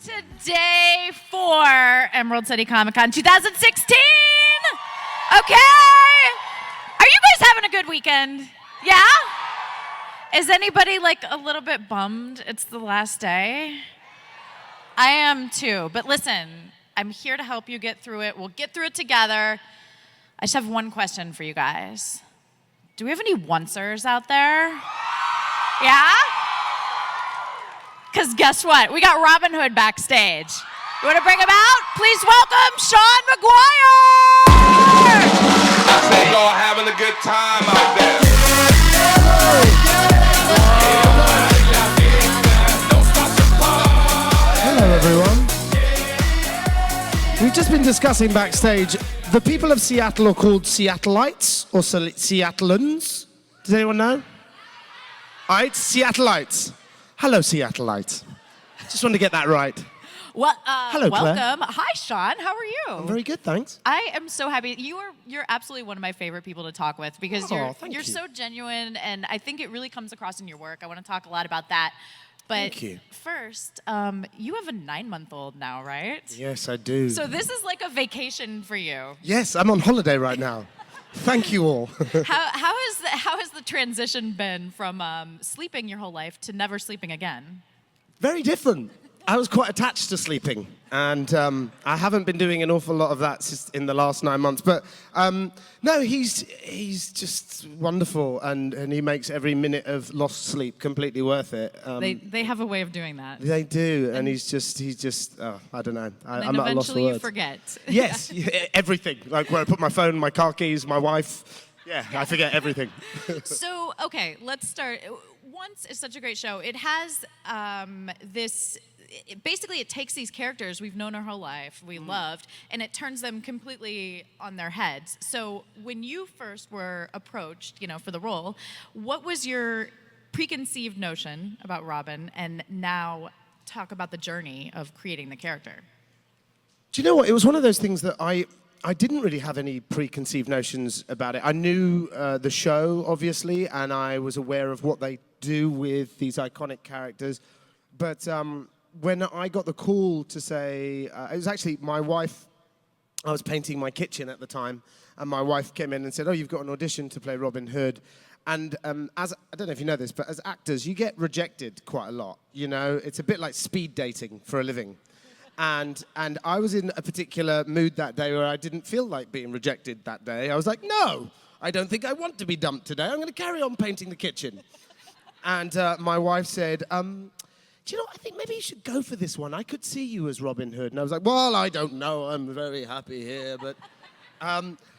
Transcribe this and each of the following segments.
to day 4, Emerald City Comic Con 2016. Okay. Are you guys having a good weekend? Yeah? Is anybody like a little bit bummed it's the last day? I am too. But listen, I'm here to help you get through it. We'll get through it together. I just have one question for you guys. Do we have any oncers out there? Yeah? Because guess what? We got Robin Hood backstage. You want to bring him out? Please welcome Sean Maguire! I say y'all having a good time out there. Hello, everyone. We've just been discussing backstage. The people of Seattle are called Seattleites or Seattleans. Does anyone know? All right, Seattleites. Hello, Seattleites. Just wanted to get that right. Well, Hello, Claire. welcome. Hi, Sean. How are you? I'm very good, thanks. I am so happy. You're absolutely one of my favorite people to talk with because thank you're you. so genuine, and I think it really comes across in your work. I want to talk a lot about that. But Thank you. first, you have a 9-month-old now, right? Yes, I do. So this is like a vacation for you. Yes, I'm on holiday right now. Thank you all. How has the transition been from sleeping your whole life to never sleeping again? Very different. I was quite attached to sleeping, and I haven't been doing an awful lot of that in the last 9 months. But no, he's just wonderful, and he makes every minute of lost sleep completely worth it. They have a way of doing that. They do, and he's just I don't know. I'm And at a loss for eventually you words. forget. Yes, everything. Like where I put my phone, my car keys, my wife. Yeah, I forget everything. So, okay, let's start. Once is such a great show. It has basically it takes these characters we've known our whole life, we loved, and it turns them completely on their heads. So when you first were approached, for the role, what was your preconceived notion about Robin, and now talk about the journey of creating the character? Do you know what? It was one of those things that I didn't really have any preconceived notions about it. I knew the show, obviously, and I was aware of what they do with these iconic characters. But when I got the call to say, it was actually my wife, I was painting my kitchen at the time, and my wife came in and said, "Oh, you've got an audition to play Robin Hood." And I don't know if you know this, but as actors, you get rejected quite a lot. It's a bit like speed dating for a living. And I was in a particular mood that day where I didn't feel like being rejected that day. I was like, no, I don't think I want to be dumped today. I'm going to carry on painting the kitchen. And my wife said, do you know, I think maybe you should go for this one. I could see you as Robin Hood. And I was like, well, I don't know. I'm very happy here. But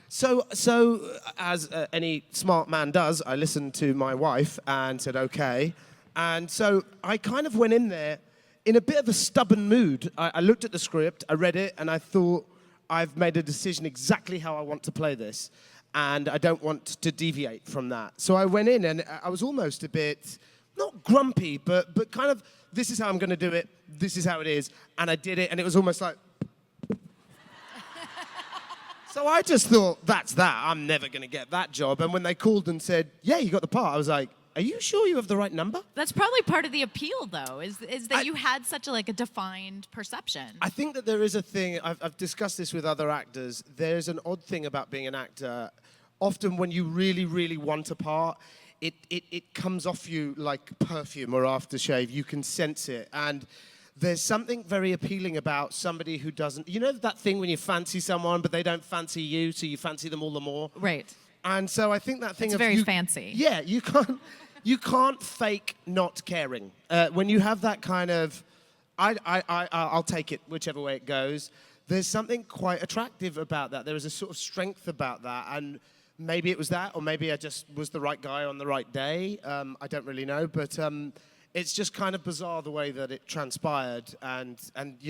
so as any smart man does, I listened to my wife and said, okay. And so I kind of went in there in a bit of a stubborn mood. I looked at the script, I read it, and I thought, I've made a decision exactly how I want to play this, and I don't want to deviate from that. So I went in, and I was almost a bit, not grumpy, but kind of, this is how I'm going to do it, this is how it is, and I did it, and it was almost like... So I just thought, that's that, I'm never going to get that job. And when they called and said, yeah, you got the part, I was like, are you sure you have the right number? That's probably part of the appeal, though, is that you had such a defined perception. I think that there is a thing, I've discussed this with other actors, there's an odd thing about being an actor. Often when you really, really want a part, it comes off you like perfume or aftershave. You can sense it. And there's something very appealing about somebody who doesn't... You know that thing when you fancy someone, but they don't fancy you, so you fancy them all the more? Right. And so I think that thing it's very fancy. Yeah, you can't fake not caring. When you have that kind of, I'll take it whichever way it goes. There's something quite attractive about that. There is a sort of strength about that, and maybe it was that, or maybe I just was the right guy on the right day. I don't really know, but it's just kind of bizarre the way that it transpired. And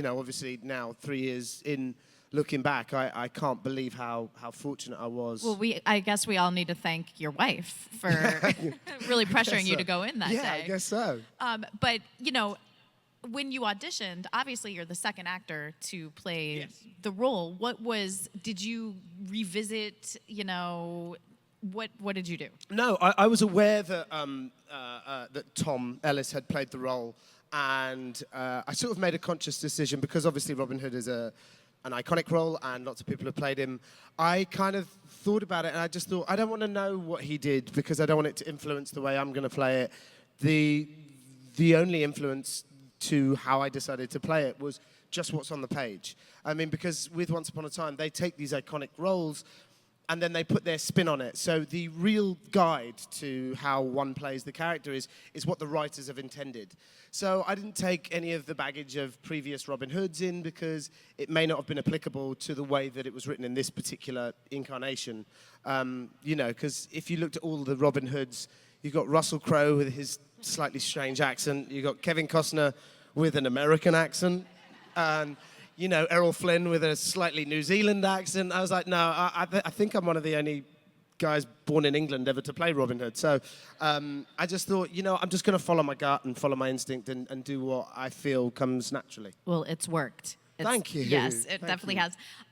obviously now 3 years in. Looking back, I can't believe how fortunate I was. Well, I guess we all need to thank your wife for really pressuring you to go in that day. Yeah, I guess so. But, when you auditioned, obviously you're the second actor to play the role. Did you revisit, what did you do? No, I was aware that that Tom Ellis had played the role, and I sort of made a conscious decision because obviously Robin Hood is an iconic role and lots of people have played him. I kind of thought about it and I just thought, I don't want to know what he did because I don't want it to influence the way I'm going to play it. The only influence to how I decided to play it was just what's on the page. I mean, because with Once Upon a Time, they take these iconic roles and then they put their spin on it. So the real guide to how one plays the character is what the writers have intended. So I didn't take any of the baggage of previous Robin Hoods in because it may not have been applicable to the way that it was written in this particular incarnation. You know, because if you looked at all the Robin Hoods, you've got Russell Crowe with his slightly strange accent, you've got Kevin Costner with an American accent, and you know, Errol Flynn with a slightly New Zealand accent. I was like, no, I think I'm one of the only guys born in England ever to play Robin Hood. So I just thought, you know, I'm just going to follow my gut and follow my instinct and do what I feel comes naturally. Well, it's worked. Thank you. Yes, it Thank definitely you.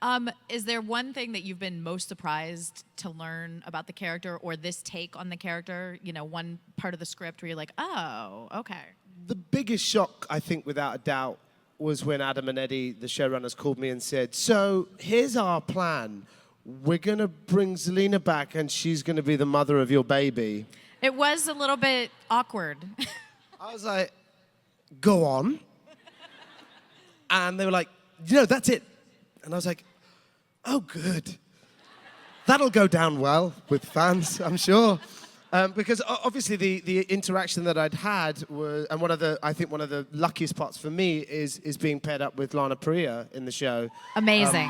has. Is there one thing that you've been most surprised to learn about the character or this take on the character? You know, one part of the script where you're like, oh, okay. The biggest shock, I think, without a doubt, was when Adam and Eddie, the showrunners, called me and said, so here's our plan. We're going to bring Zelina back and she's going to be the mother of your baby. It was a little bit awkward. I was like, go on. And they were like, no, that's it. And I was like, oh, good. That'll go down well with fans, I'm sure. Because obviously the interaction that I'd had was, and I think one of the luckiest parts for me is being paired up with Lana Priya in the show. Amazing.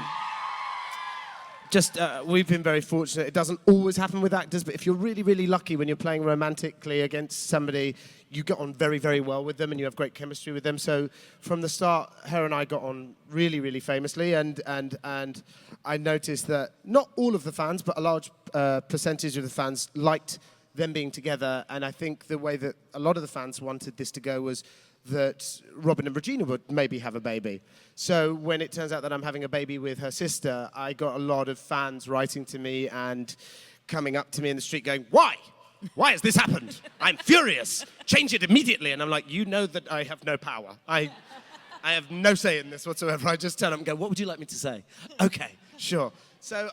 We've been very fortunate. It doesn't always happen with actors, but if you're really, really lucky when you're playing romantically against somebody, you get on very, very well with them and you have great chemistry with them. So from the start, her and I got on really, really famously, and I noticed that not all of the fans, but a large percentage of the fans liked them being together, and I think the way that a lot of the fans wanted this to go was that Robin and Regina would maybe have a baby. So when it turns out that I'm having a baby with her sister, I got a lot of fans writing to me and coming up to me in the street going, why? Why has this happened? I'm furious. Change it immediately. And I'm like, you know that I have no power. I have no say in this whatsoever. I just turn up and go, what would you like me to say? Okay, sure. So,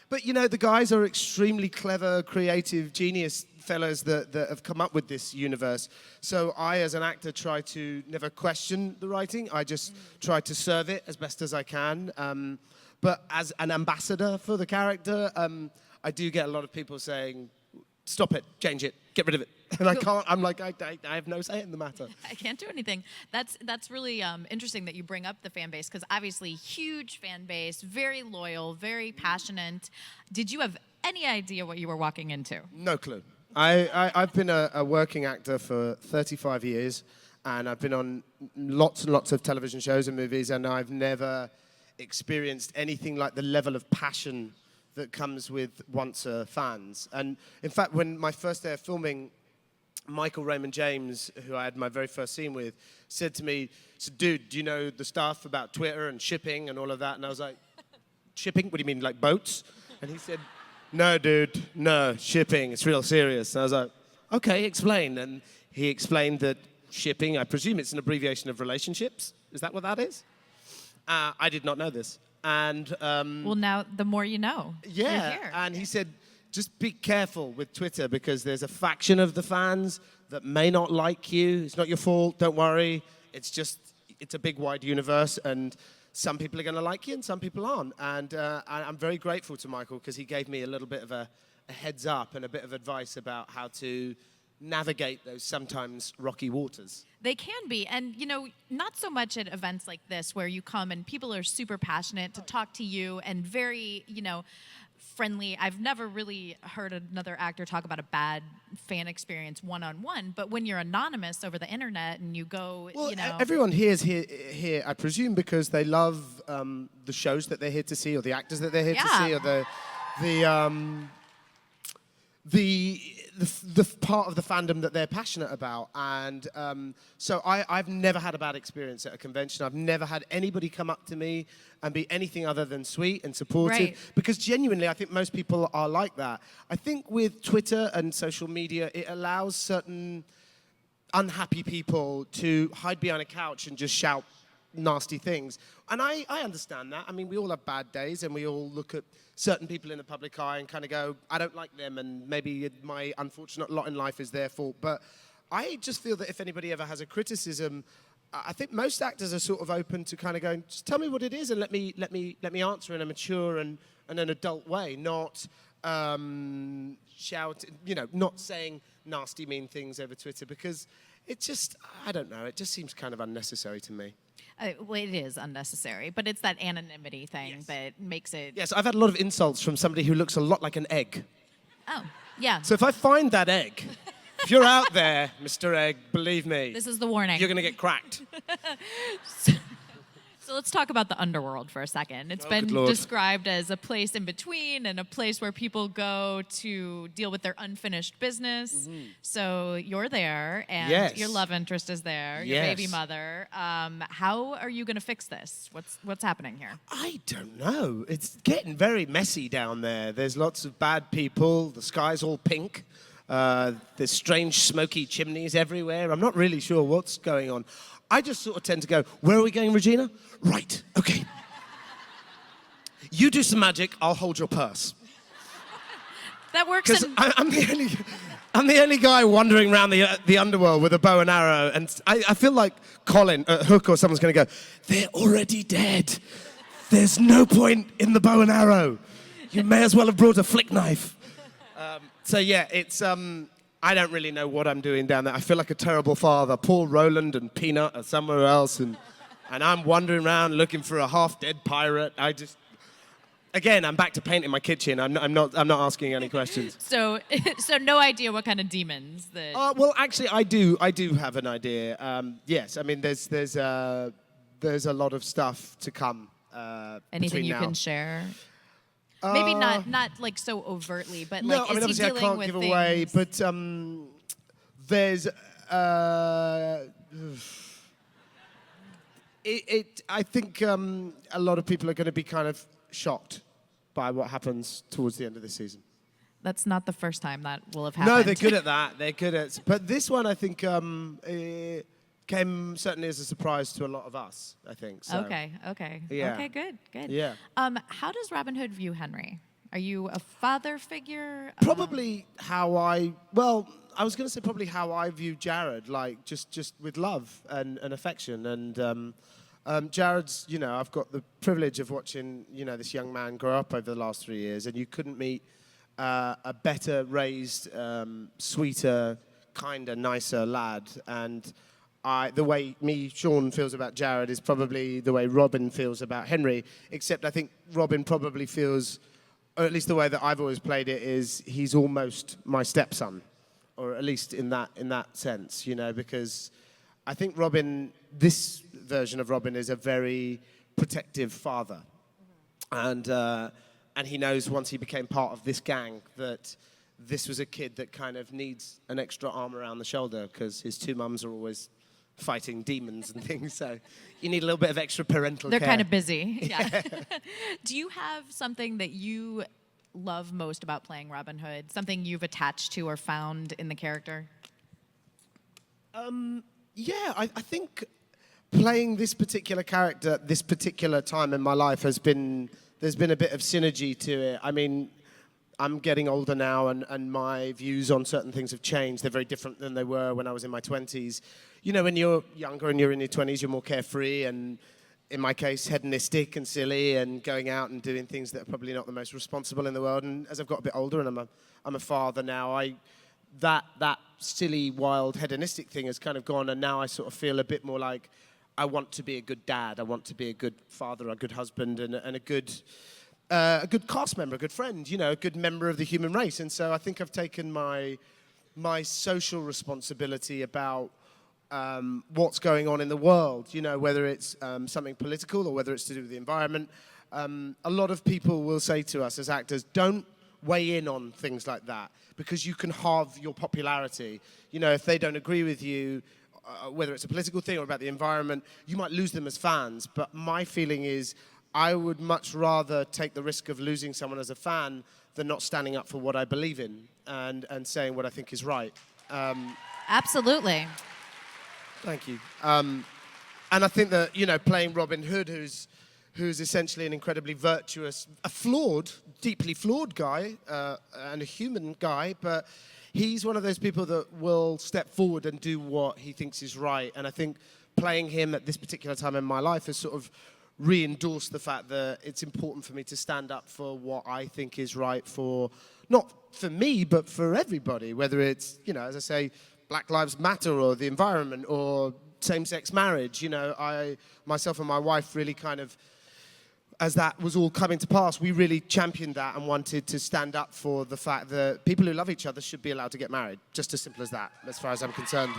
but you know, the guys are extremely clever, creative, genius fellows that have come up with this universe. So I, as an actor, try to never question the writing. I just try to serve it as best as I can. But as an ambassador for the character, I do get a lot of people saying, stop it, change it, get rid of it. And I can't, I'm like, I have no say in the matter. I can't do anything. That's really interesting that you bring up the fan base, because obviously huge fan base, very loyal, very passionate. Did you have any idea what you were walking into? No clue. I've been a working actor for 35 years, and I've been on lots and lots of television shows and movies, and I've never experienced anything like the level of passion that comes with Once fans. And in fact, when my first day of filming, Michael Raymond James, who I had my very first scene with, said to me, so, dude, do you know the stuff about Twitter and shipping and all of that? And I was like, shipping? What do you mean, like boats? And he said, no, dude, no, shipping, it's real serious. And I was like, okay, explain. And he explained that shipping, I presume it's an abbreviation of relationships. Is that what that is? I did not know this. And well, now the more you know. yeah, You're here. and he said, just be careful with Twitter because there's a faction of the fans that may not like you. It's not your fault, don't worry. It's a big, wide universe, and some people are going to like you and some people aren't. And I'm very grateful to Michael because he gave me a little bit of a heads up and a bit of advice about how to navigate those sometimes rocky waters. They can be. And, you know, not so much at events like this where you come and people are super passionate to talk to you and very, you know, friendly. I've never really heard another actor talk about a bad fan experience one-on-one, but when you're anonymous over the internet and you go, Well, you know. everyone here is here, I presume, because they love the shows that they're here to see or the actors that they're here to see or the part of the fandom that they're passionate about. And so I've never had a bad experience at a convention. I've never had anybody come up to me and be anything other than sweet and supportive. Right. Because genuinely, I think most people are like that. I think with Twitter and social media, it allows certain unhappy people to hide behind a couch and just shout nasty things. And I understand that. I mean, we all have bad days, and we all look at certain people in the public eye and kind of go, I don't like them, and maybe my unfortunate lot in life is their fault. But I just feel that if anybody ever has a criticism, I think most actors are sort of open to kind of going, just tell me what it is and let me answer in a mature and an adult way, not shout, not saying nasty, mean things over Twitter, because it just, I don't know, it just seems kind of unnecessary to me. Well, it is unnecessary, but it's that anonymity thing that makes it... Yes, I've had a lot of insults from somebody who looks a lot like an egg. Oh, yeah. So if I find that egg, if you're out there, Mr. Egg, believe me... This is the warning. You're going to get cracked. So let's talk about the underworld for a second. It's been described as a place in between and a place where people go to deal with their unfinished business. Mm-hmm. So you're there, and your love interest is there, your baby mother. How are you going to fix this? What's happening here? I don't know. It's getting very messy down there. There's lots of bad people. The sky's all pink. There's strange smoky chimneys everywhere. I'm not really sure what's going on. I just sort of tend to go, where are we going, Regina? Right, okay. You do some magic, I'll hold your purse. That works. Because I'm the only guy wandering around the underworld with a bow and arrow, and I feel like Colin at Hook or someone's going to go, they're already dead. There's no point in the bow and arrow. You may as well have brought a flick knife. So yeah, it's... I don't really know what I'm doing down there. I feel like a terrible father. Poor Roland and Peanut are somewhere else, and I'm wandering around looking for a half-dead pirate. Again, I'm back to painting my kitchen. I'm not asking any questions. So no idea what kind of demons that... Well, actually, I do have an idea. Yes, I mean, there's a lot of stuff to come. Anything you can share? Maybe not like so overtly, but like, I mean, obviously I can't give away, but there's I think a lot of people are going to be kind of shocked by what happens towards the end of the season. That's not the first time that will have happened. No, they're good at that. They're good at, but this one I think came certainly as a surprise to a lot of us, I think. So. Okay. Yeah. Okay, good. Yeah. How does Robin Hood view Henry? Are you a father figure? Probably how I was going to say probably how I view Jared, like just with love and affection. And Jared's, I've got the privilege of watching, this young man grow up over the last 3 years, and you couldn't meet a better raised, sweeter, kinder, nicer lad. And the way Sean feels about Jared is probably the way Robin feels about Henry, except I think Robin probably feels, or at least the way that I've always played it, is he's almost my stepson, or at least in that sense, because I think this version of Robin is a very protective father. Mm-hmm. And he knows once he became part of this gang that this was a kid that kind of needs an extra arm around the shoulder because his two mums are always fighting demons and things, so you need a little bit of extra parental care. They're kind of busy. Yeah. Do you have something that you love most about playing Robin Hood? Something you've attached to or found in the character? Yeah, I think playing this particular character at this particular time in my life there's been a bit of synergy to it. I mean, I'm getting older now, and my views on certain things have changed. They're very different than they were when I was in my 20s. When you're younger and you're in your 20s, you're more carefree and, in my case, hedonistic and silly and going out and doing things that are probably not the most responsible in the world. And as I've got a bit older and I'm a father now, that silly, wild, hedonistic thing has kind of gone, and now I sort of feel a bit more like I want to be a good dad. I want to be a good father, a good husband, and a good cast member, a good friend, a good member of the human race. And so I think I've taken my social responsibility about what's going on in the world, whether it's something political or whether it's to do with the environment. A lot of people will say to us as actors, don't weigh in on things like that because you can halve your popularity. If they don't agree with you, whether it's a political thing or about the environment, you might lose them as fans. But my feeling is I would much rather take the risk of losing someone as a fan than not standing up for what I believe in and saying what I think is right. Absolutely. Thank you. And I think that, playing Robin Hood, who's essentially an incredibly virtuous, deeply flawed guy, and a human guy, but he's one of those people that will step forward and do what he thinks is right. And I think playing him at this particular time in my life has sort of re-endorsed the fact that it's important for me to stand up for what I think is right for, not for me, but for everybody, whether it's, as I say, Black Lives Matter or the environment or same-sex marriage. Myself and my wife really kind of, as that was all coming to pass, we really championed that and wanted to stand up for the fact that people who love each other should be allowed to get married. Just as simple as that, as far as I'm concerned.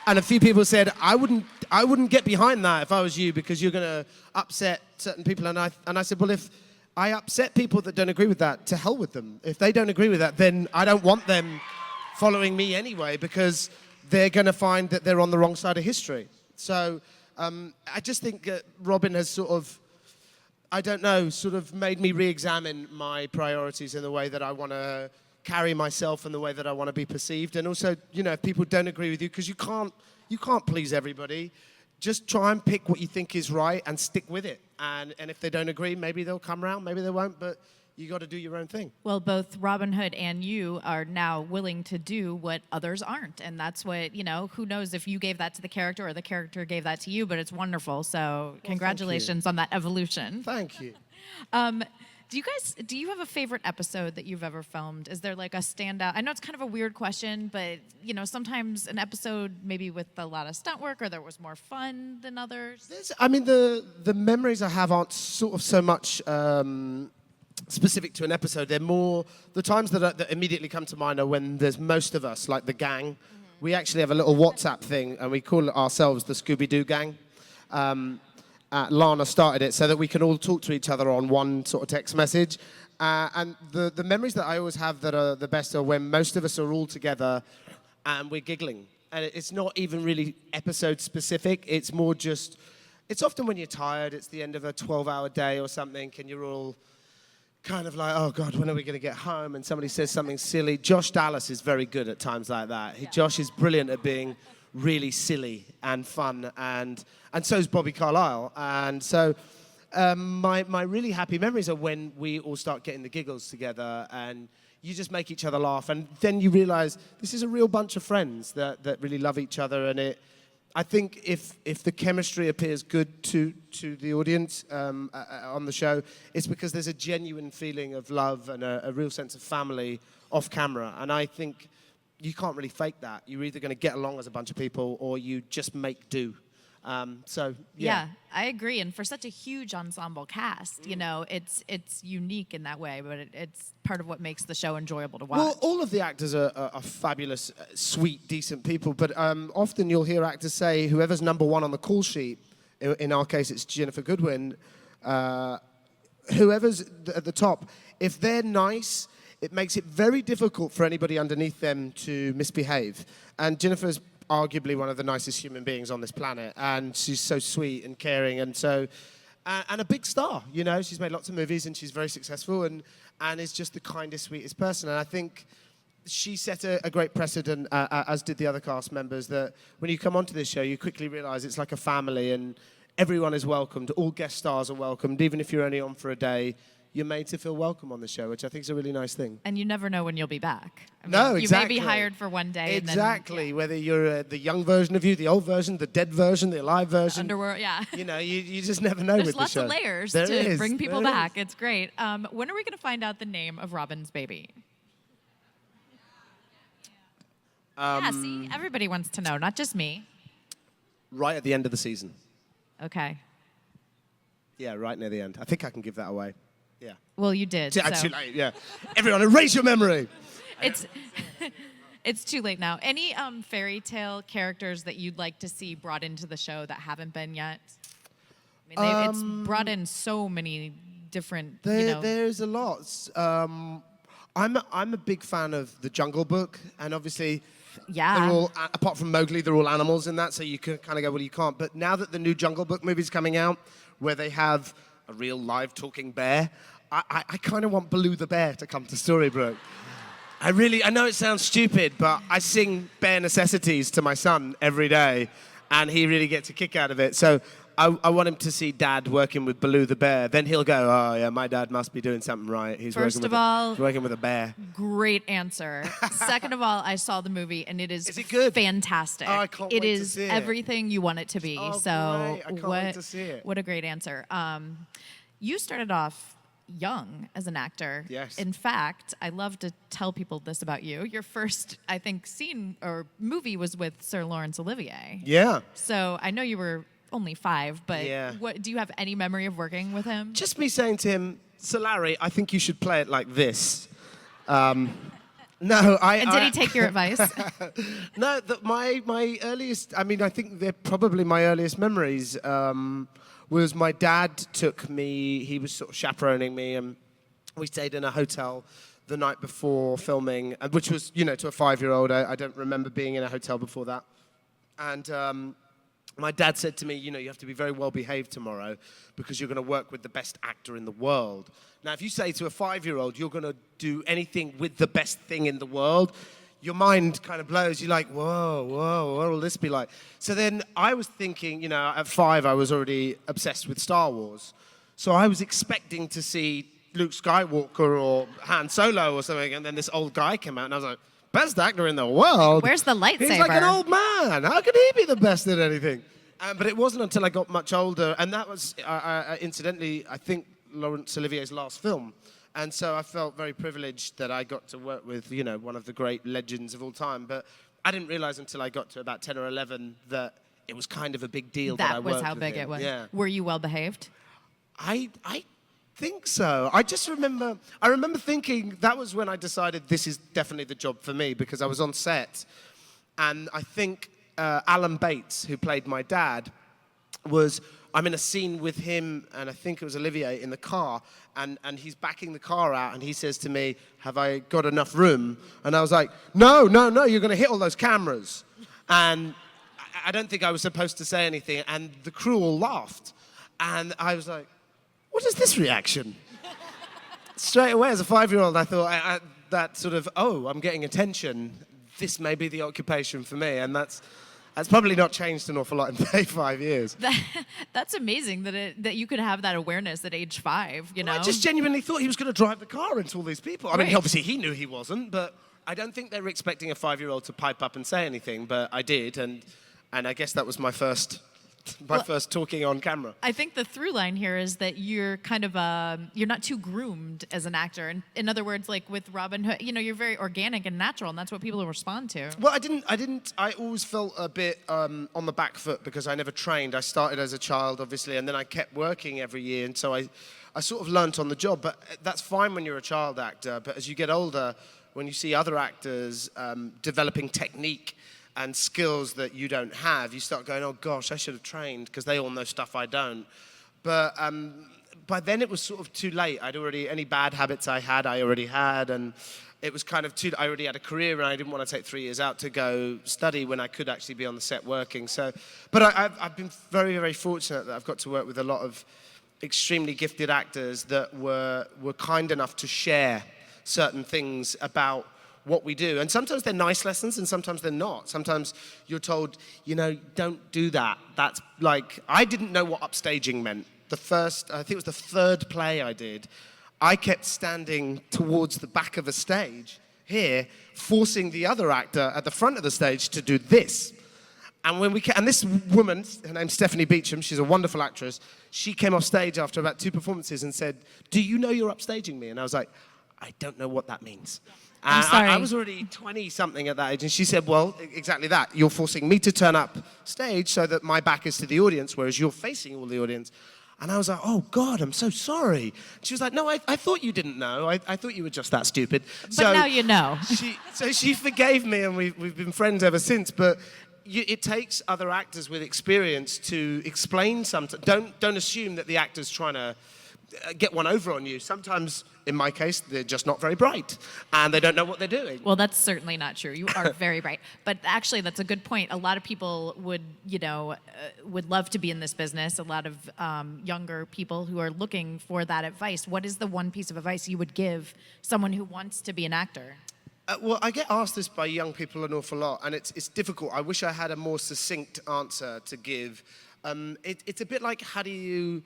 And a few people said, I wouldn't get behind that if I was you, because you're going to upset certain people. And I said, well, if I upset people that don't agree with that, to hell with them. If they don't agree with that, then I don't want them following me anyway, because they're going to find that they're on the wrong side of history. So I just think that Robin has sort of made me re-examine my priorities in the way that I want to carry myself and the way that I want to be perceived. And also, if people don't agree with you, because you can't please everybody, just try and pick what you think is right and stick with it. And if they don't agree, maybe they'll come around, maybe they won't, but you got to do your own thing. Well, both Robin Hood and you are now willing to do what others aren't. And that's what, who knows if you gave that to the character or the character gave that to you, but it's wonderful. So congratulations on that evolution. Thank you. Do you have a favorite episode that you've ever filmed? Is there like a standout? I know it's kind of a weird question, but sometimes an episode maybe with a lot of stunt work or there was more fun than others. The memories I have aren't sort of so much specific to an episode. They're more, the times that immediately come to mind are when there's most of us, like the gang. Mm-hmm. We actually have a little WhatsApp thing, and we call it ourselves the Scooby-Doo gang. Lana started it so that we can all talk to each other on one sort of text message. And the memories that I always have that are the best are when most of us are all together and we're giggling. And it's not even really episode specific. It's more just, it's often when you're tired, it's the end of a 12-hour day or something, and you're all kind of like, oh God, when are we going to get home? And somebody says something silly. Josh Dallas is very good at times like that. Josh is brilliant at being really silly and fun, and so is Bobby Carlyle. And so my really happy memories are when we all start getting the giggles together and you just make each other laugh, and then you realize this is a real bunch of friends that really love each other. And I think if the chemistry appears good to the audience on the show, it's because there's a genuine feeling of love and a real sense of family off camera. And I think you can't really fake that. You're either going to get along as a bunch of people or you just make do. Yeah, I agree. And for such a huge ensemble cast, it's unique in that way, but it's part of what makes the show enjoyable to watch. Well, all of the actors are fabulous, sweet, decent people, but often you'll hear actors say whoever's number one on the call sheet, in our case it's Ginnifer Goodwin, whoever's at the top, if they're nice, it makes it very difficult for anybody underneath them to misbehave. And Jennifer's arguably one of the nicest human beings on this planet, and she's so sweet and caring, and a big star. She's made lots of movies and she's very successful, and is just the kindest, sweetest person. And I think she set a great precedent, as did the other cast members, that when you come onto this show, you quickly realize it's like a family and everyone is welcomed. All guest stars are welcomed, even if you're only on for a day. You're made to feel welcome on the show, which I think is a really nice thing. And you never know when you'll be back. No, exactly. You may be hired for one day. Exactly. And then, whether you're the young version of you, the old version, the dead version, the alive version. Underworld, yeah. You just never know with the show. There's lots of layers there to is. bring people back. It's great. When are we going to find out the name of Robin's baby? Yeah, see, everybody wants to know, not just me. Right at the end of the season. Okay. Yeah, right near the end. I think I can give that away. Yeah. Well, you did. Too late, yeah. Everyone, erase your memory. It's too late now. Any fairy tale characters that you'd like to see brought into the show that haven't been yet? It's brought in so many different. There's a lot. I'm a big fan of the Jungle Book, and obviously, yeah. They're all, apart from Mowgli, they're all animals in that, so you can kind of go, well, you can't. But now that the new Jungle Book movie's coming out, where they have a real live talking bear, I kind of want Baloo the bear to come to Storybrooke. I know it sounds stupid, but I sing Bare Necessities to my son every day, and he really gets a kick out of it. So I want him to see Dad working with Baloo the bear. Then he'll go, oh yeah, my dad must be doing something right. He's First working of with all, he's working with a bear. Great answer. Second of all, I saw the movie and it is it good? fantastic. Oh, I can't wait to is see it. everything you want it to be. Oh, so great. I can't wait to see it. What a great answer. You started off young as an actor. Yes. In fact, I love to tell people this about you. Your first, I think, scene or movie was with Sir Laurence Olivier. Yeah. So I know you were only 5, but Yeah. what do you have any memory of working with him? Just me saying to him, Sir Larry, I think you should play it like this. No, And did he take your advice? No, my earliest, I mean, I think they're probably my earliest memories was my dad took me, he was sort of chaperoning me, and we stayed in a hotel the night before filming, which was, you know, to a 5-year-old. I don't remember being in a hotel before that. And my dad said to me, you know, you have to be very well behaved tomorrow because you're going to work with the best actor in the world. Now, if you say to a 5-year-old, you're going to do anything with the best thing in the world, your mind kind of blows. You're like, whoa, what will this be like? So then I was thinking, you know, at 5, I was already obsessed with Star Wars. So I was expecting to see Luke Skywalker or Han Solo or something, and then this old guy came out, and I was like, best actor in the world? Where's the lightsaber? He's like an old man. How could he be the best at anything? But it wasn't until I got much older, and that was, incidentally, I think, Laurence Olivier's last film. And so I felt very privileged that I got to work with, you know, one of the great legends of all time. But I didn't realize until I got to about 10 or 11 that it was kind of a big deal that I worked with him. That was how big it was. Yeah. Were you well behaved? I think so. I remember thinking that was when I decided this is definitely the job for me, because I was on set, and I think Alan Bates, who played my dad, I'm in a scene with him, and I think it was Olivier, in the car, and he's backing the car out, and he says to me, have I got enough room? And I was like, no, you're going to hit all those cameras. And I don't think I was supposed to say anything, and the crew all laughed. And I was like, what is this reaction? Straight away, as a 5-year-old, I thought that sort of, I'm getting attention. This may be the occupation for me, and that's probably not changed an awful lot in 5 years. That's amazing that you could have that awareness at age 5, you know? I just genuinely thought he was going to drive the car into all these people. I mean, Right. obviously he knew he wasn't, but I don't think they were expecting a 5-year-old to pipe up and say anything, but I did, and I guess that was my first talking on camera. I think the through line here is that you're kind of you're not too groomed as an actor. And in other words, like with Robin Hood, you know, you're very organic and natural, and that's what people will respond to. Well, I always felt a bit on the back foot because I never trained. I started as a child, obviously, and then I kept working every year, and so I sort of learnt on the job. But that's fine when you're a child actor, but as you get older, when you see other actors developing technique and skills that you don't have, you start going, oh gosh, I should have trained, because they all know stuff I don't. But by then it was sort of too late. Any bad habits I already had, and it was kind of I already had a career, and I didn't want to take 3 years out to go study when I could actually be on the set working. So, but I've been very, very fortunate that I've got to work with a lot of extremely gifted actors that were kind enough to share certain things about what we do. And sometimes they're nice lessons, and sometimes they're not. Sometimes you're told, you know, don't do that. That's like, I didn't know what upstaging meant. I think it was the 3rd play I did, I kept standing towards the back of a stage here, forcing the other actor at the front of the stage to do this. And and this woman, her name's Stephanie Beacham, she's a wonderful actress, she came off stage after about 2 performances and said, do you know you're upstaging me? And I was like, I don't know what that means. I'm sorry. I was already 20-something at that age, and she said, well, exactly that. You're forcing me to turn up stage so that my back is to the audience, whereas you're facing all the audience. And I was like, oh, God, I'm so sorry. She was like, no, I thought you didn't know. I thought you were just that stupid. But now you know. She forgave me, and we've been friends ever since. But it takes other actors with experience to explain something. Don't assume that the actor's trying to get one over on you. Sometimes, in my case, they're just not very bright, and they don't know what they're doing. Well, that's certainly not true. You are very bright. But actually, that's a good point. A lot of people would love to be in this business. A lot of younger people who are looking for that advice. What is the one piece of advice you would give someone who wants to be an actor? Well, I get asked this by young people an awful lot, and it's difficult. I wish I had a more succinct answer to give. It's a bit like how do you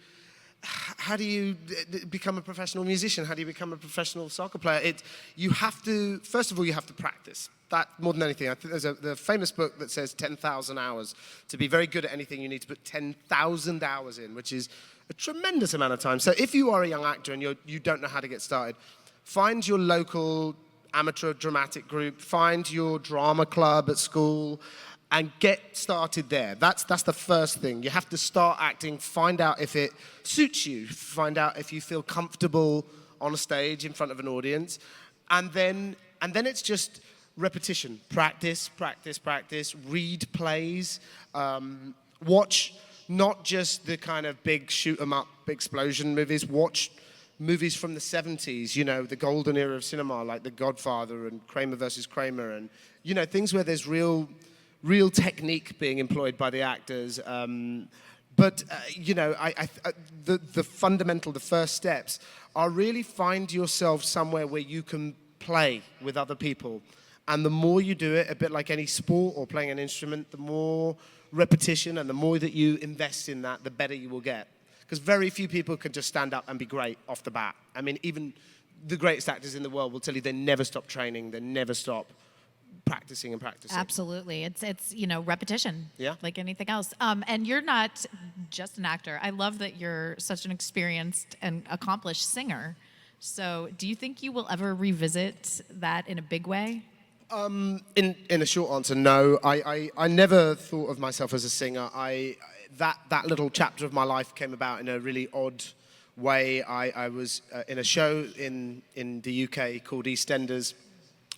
become a professional musician? How do you become a professional soccer player? You have to, first of all, you have to practice. That more than anything. I think there's the famous book that says 10,000 hours. To be very good at anything, you need to put 10,000 hours in, which is a tremendous amount of time. So if you are a young actor and you don't know how to get started, find your local amateur dramatic group, find your drama club at school, and get started there. That's the first thing. You have to start acting, find out if it suits you, find out if you feel comfortable on a stage in front of an audience, and then it's just repetition, practice, read plays, watch not just the kind of big shoot 'em up explosion movies, watch movies from the 70s, the golden era of cinema, like The Godfather and Kramer versus Kramer, and things where there's real technique being employed by the actors. The fundamental, the first steps are really find yourself somewhere where you can play with other people. And the more you do it, a bit like any sport or playing an instrument, the more repetition and the more that you invest in that, the better you will get. Because very few people can just stand up and be great off the bat. I mean, even the greatest actors in the world will tell you they never stop training, they never stop practicing and practicing. Absolutely. It's repetition. Yeah. Like anything else. And you're not just an actor. I love that you're such an experienced and accomplished singer. So do you think you will ever revisit that in a big way? In a short answer, no. I never thought of myself as a singer. That little chapter of my life came about in a really odd way. I was in a show in the UK called EastEnders,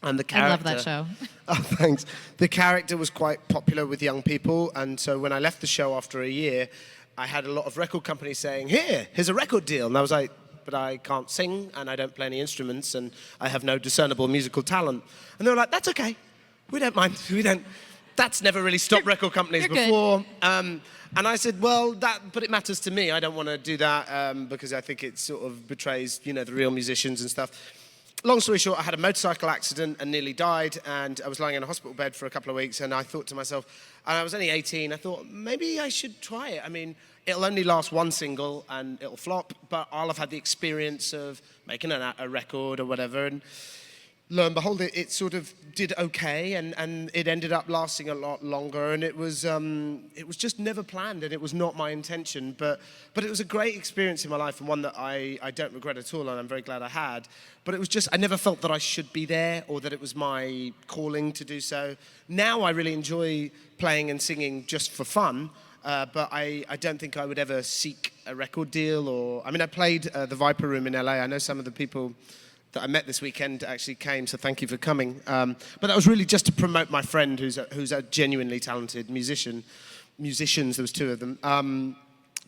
and the character... I love that show. Oh, thanks. The character was quite popular with young people, and so when I left the show after a year, I had a lot of record companies saying, here's a record deal. And I was like, but I can't sing, and I don't play any instruments, and I have no discernible musical talent. And they were like, that's okay. We don't mind. That's never really stopped record companies before. And I said, but it matters to me. I don't want to do that because I think it sort of betrays, the real musicians and stuff. Long story short, I had a motorcycle accident and nearly died, and I was lying in a hospital bed for a couple of weeks, and I thought to myself, and I was only 18, I thought, maybe I should try it. I mean, it'll only last one single, and it'll flop, but I'll have had the experience of making a record or whatever, and lo and behold, it sort of did okay, and it ended up lasting a lot longer, and it was just never planned, and it was not my intention, but it was a great experience in my life, and one that I don't regret at all, and I'm very glad I had. But it was just, I never felt that I should be there, or that it was my calling to do so. Now I really enjoy playing and singing just for fun, but I don't think I would ever seek a record deal, I played the Viper Room in LA. I know some of the people that I met this weekend actually came, so thank you for coming. But that was really just to promote my friend who's a genuinely talented musicians, there was two of them.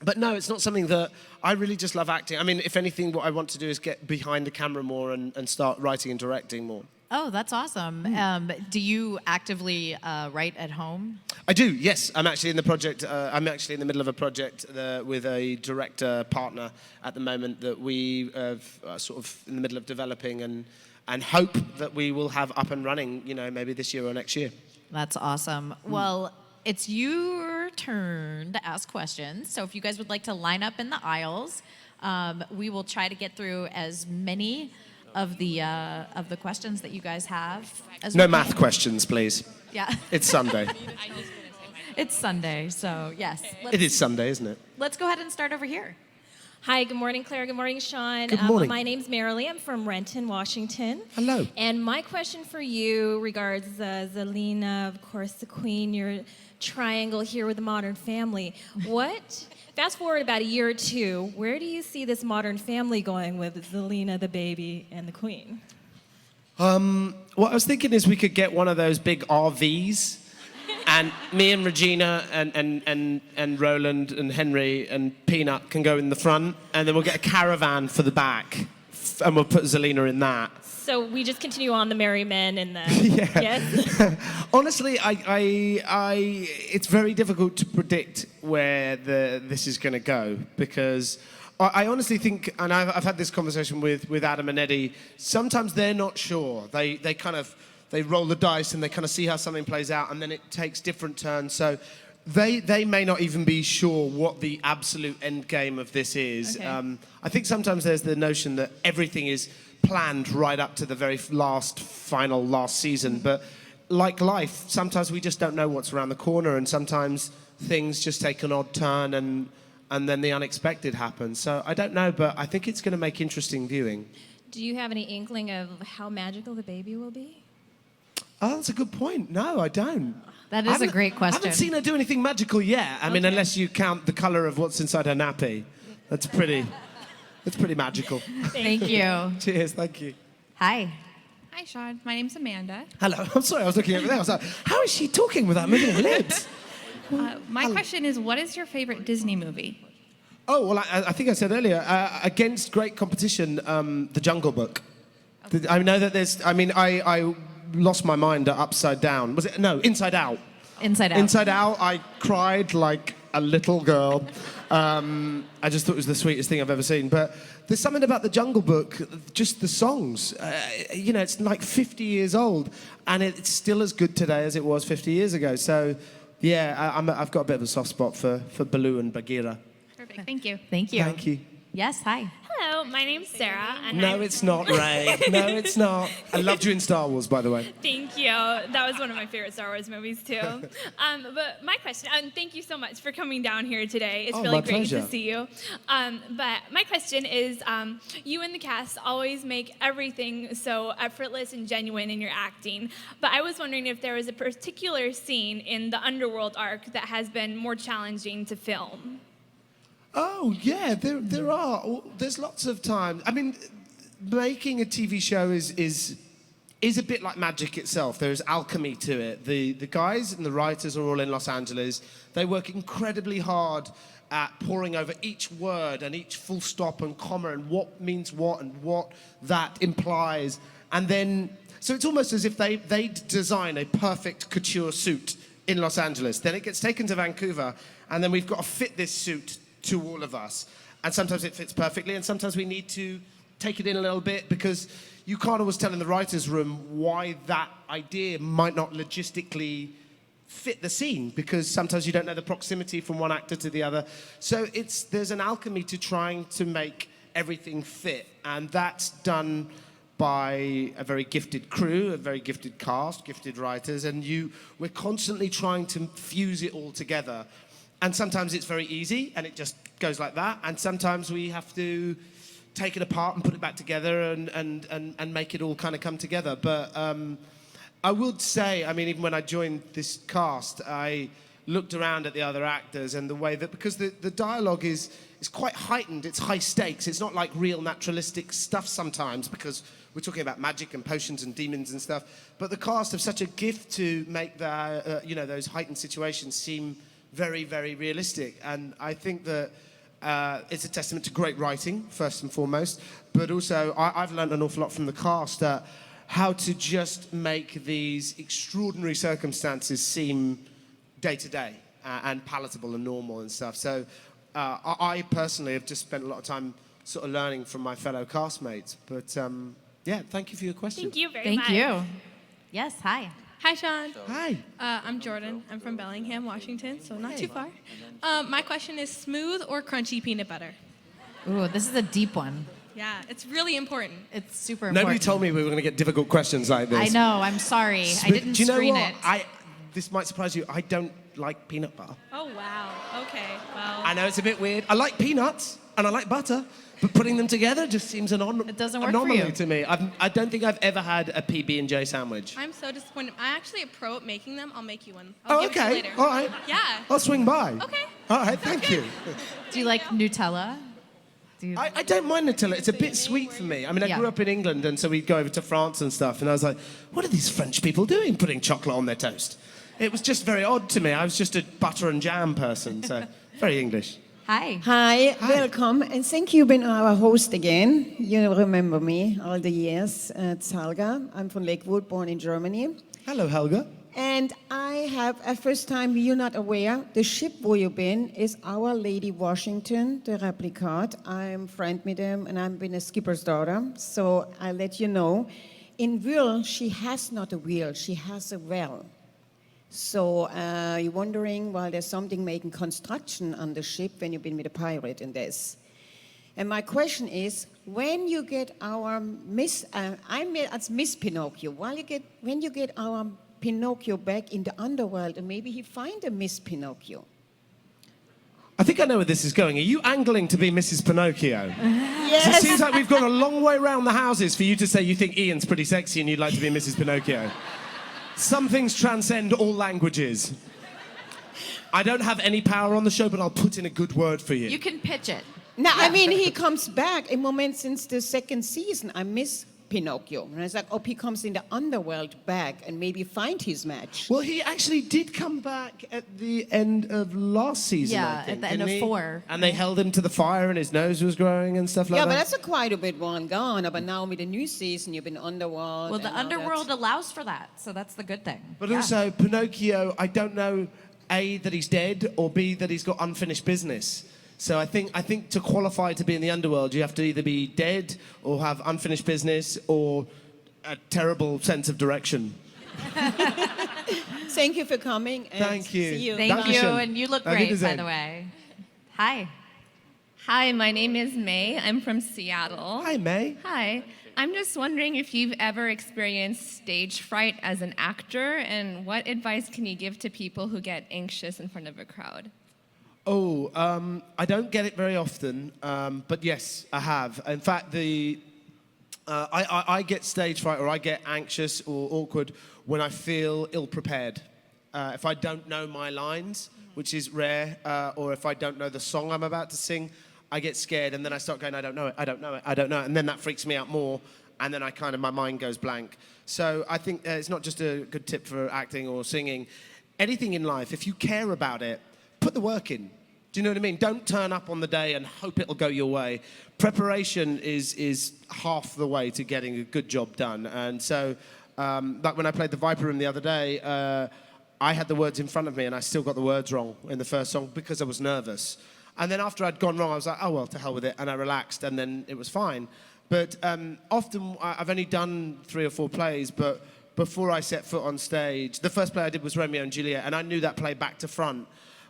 But no, it's not something that I really just love acting. I mean, if anything, what I want to do is get behind the camera more and start writing and directing more. Oh, that's awesome. Do you actively write at home? I do, yes. I'm actually in the middle of a project with a director partner at the moment that we are sort of in the middle of developing and hope that we will have up and running, maybe this year or next year. That's awesome. Well, it's your turn to ask questions. So if you guys would like to line up in the aisles, we will try to get through as many of the questions that you guys have. No math questions, please. Yeah. It's Sunday. It's Sunday, so yes. It is Sunday, isn't it? Let's go ahead and start over here. Hi, good morning, Claire. Good morning, Sean. Good morning. My name's Marilee. I'm from Renton, Washington. Hello. And my question for you regards Zelina, of course, the queen, your triangle here with the Modern Family. Fast forward about a year or two, where do you see this Modern Family going with Zelina, the baby, and the queen? What I was thinking is we could get one of those big RVs, and me and Regina and Roland and Henry and Peanut can go in the front, and then we'll get a caravan for the back, and we'll put Zelina in that. So we just continue on the Merry Men and the Yeah. yes. Honestly, it's very difficult to predict where this is going to go because I honestly think, and I've had this conversation with Adam and Eddie. Sometimes they're not sure. They roll the dice and they kind of see how something plays out, and then it takes different turns. So they may not even be sure what the absolute end game of this is. Okay. I think sometimes there's the notion that everything is planned right up to the very last season, but like life, sometimes we just don't know what's around the corner, and sometimes things just take an odd turn and then the unexpected happens. So I don't know, but I think it's going to make interesting viewing. Do you have any inkling of how magical the baby will be? Oh, that's a good point. No, I don't. That is a great I question. haven't seen her do anything magical yet. I mean, Okay. unless you count the colour of what's inside her nappy. That's pretty magical. Thank you. Cheers, thank you. Hi. Hi, Sean. My name's Amanda. Hello, I'm sorry, I was looking over there. I was like, how is she talking without moving her lips? My question is, what is your favorite Disney movie? Oh, well, I think I said earlier, against great competition, The Jungle Book. I know that I lost my mind at Upside Down. Was it? No, Inside Out. Inside Out. Inside Out, I cried like a little girl. I just thought it was the sweetest thing I've ever seen. But there's something about The Jungle Book, just the songs. It's like 50 years old, and it's still as good today as it was 50 years ago. So, yeah, I've got a bit of a soft spot for Baloo and Bagheera. Perfect. Thank you. Thank you. Thank you. Yes, hi. Hello, my name's Sarah, and No, it's not, Ray. No, it's not. I loved you in Star Wars, by the way. thank you. That was one of my favorite Star Wars movies too. But my question, and thank you so much for coming down here today. It's Oh, really my great pleasure. to see you. But my question is, you and the cast always make everything so effortless and genuine in your acting. But I was wondering if there was a particular scene in the Underworld arc that has been more challenging to film. Oh, yeah, there are. There's lots of time. I mean, making a TV show is a bit like magic itself. There's alchemy to it. The guys and the writers are all in Los Angeles. They work incredibly hard at poring over each word and each full stop and comma and what means what and what that implies. And then, so it's almost as if they design a perfect couture suit in Los Angeles. Then it gets taken to Vancouver, and then we've got to fit this suit to all of us. And sometimes it fits perfectly, and sometimes we need to take it in a little bit because you can't always tell in the writer's room why that idea might not logistically fit the scene, because sometimes you don't know the proximity from one actor to the other. So there's an alchemy to trying to make everything fit, and that's done by a very gifted crew, a very gifted cast, gifted writers, and we're constantly trying to fuse it all together. And sometimes it's very easy, and it just goes like that. And sometimes we have to take it apart and put it back together and make it all kind of come together. But I would say, I mean, even when I joined this cast, I looked around at the other actors and the way that, because the dialogue is quite heightened, it's high stakes. It's not like real naturalistic stuff sometimes, because we're talking about magic and potions and demons and stuff. But the cast have such a gift to make those heightened situations seem very, very realistic. And I think that it's a testament to great writing, first and foremost, but also I've learned an awful lot from the cast, how to just make these extraordinary circumstances seem day-to-day and palatable and normal and stuff. So I personally have just spent a lot of time sort of learning from my fellow castmates. But yeah, thank you for your question. Thank you very much. Thank you. Yes, hi. Hi, Sean. Hi. I'm Jordan. I'm from Bellingham, Washington, so not too far. My question is smooth or crunchy peanut butter? Ooh, this is a deep one. Yeah, it's really important. It's super important. Nobody told me we were going to get difficult questions like this. I know, I'm sorry. I didn't Do you know screen what? it. This might surprise you. I don't like peanut butter. Oh, wow. Okay, well. I know it's a bit weird. I like peanuts and I like butter, but putting them together just seems It doesn't work for anomaly you. to me. I don't think I've ever had a PB&J sandwich. I'm so disappointed. I'm actually a pro at making them. I'll make you one. Oh, I'll give it to you okay. later. All right. Yeah. I'll swing by. Okay. All right, thank you. Do you like Nutella? Do you... I don't mind Nutella. It's a bit sweet for me. I mean, I Yeah. grew up in England, and so we'd go over to France and stuff, and I was like, what are these French people doing putting chocolate on their toast? It was just very odd to me. I was just a butter and jam person, so very English. Hi. Hi, welcome, and thank you being our host again. You remember me all the years. It's Helga. I'm from Lakewood, born in Germany. Hello, Helga. And I have, a first time you're not aware, the ship where you've been is Our Lady Washington, the replicat. I'm friend with them, and I've been a skipper's daughter. So I'll let you know. In Will, she has not a wheel, she has a well. So you're wondering, well, there's something making construction on the ship when you've been with a pirate in this. And my question is, when you get our as Miss Pinocchio, when you get our Pinocchio back in the underworld, and maybe he find a Miss Pinocchio. I think I know where this is going. Are you angling to be Mrs. Pinocchio? Yes. It seems like we've gone a long way around the houses for you to say you think Ian's pretty sexy and you'd like to be Mrs. Pinocchio. Some things transcend all languages. I don't have any power on the show, but I'll put in a good word for you. You can pitch it. Now, I mean, he comes back a moment since the second season. I miss Pinocchio. And I was like, oh, he comes in the underworld back and maybe find his match. Well, he actually did come back at the end of last season, Yeah, I think, at the end didn't of he? 4. And they held him to the fire and his nose was growing and stuff like Yeah, that. but that's quite a bit one gone. But now with the new season, you've been underworld. Well, the and all that. underworld allows for that, so that's the good thing. But Yeah. also, Pinocchio, I don't know, A, that he's dead, or B, that he's got unfinished business. So I think to qualify to be in the underworld, you have to either be dead or have unfinished business or a terrible sense of direction. Thank you for coming. And Thank you. See you. Thank you, Dankeschön. and you look Auf great, by Wiedersehen. the way. Hi. Hi, my name is May. I'm from Seattle. Hi, May. Hi. I'm just wondering if you've ever experienced stage fright as an actor, and what advice can you give to people who get anxious in front of a crowd? Oh, I don't get it very often, but yes, I have. In fact, I get stage fright or I get anxious or awkward when I feel ill-prepared. If I don't know my lines, which is rare, or if I don't know the song I'm about to sing, I get scared and then I start going, I don't know it, I don't know it, I don't know it. And then that freaks me out more and then my mind goes blank. So I think it's not just a good tip for acting or singing. Anything in life, if you care about it, put the work in. Do you know what I mean? Don't turn up on the day and hope it'll go your way. Preparation is half the way to getting a good job done. And so, like when I played the Viper Room the other day, I had the words in front of me and I still got the words wrong in the first song because I was nervous. And then after I'd gone wrong, I was like, oh, well, to hell with it. And I relaxed and then it was fine. But often, I've only done 3 or 4 plays, but before I set foot on stage, the first play I did was Romeo and Juliet, and I knew that play back to front.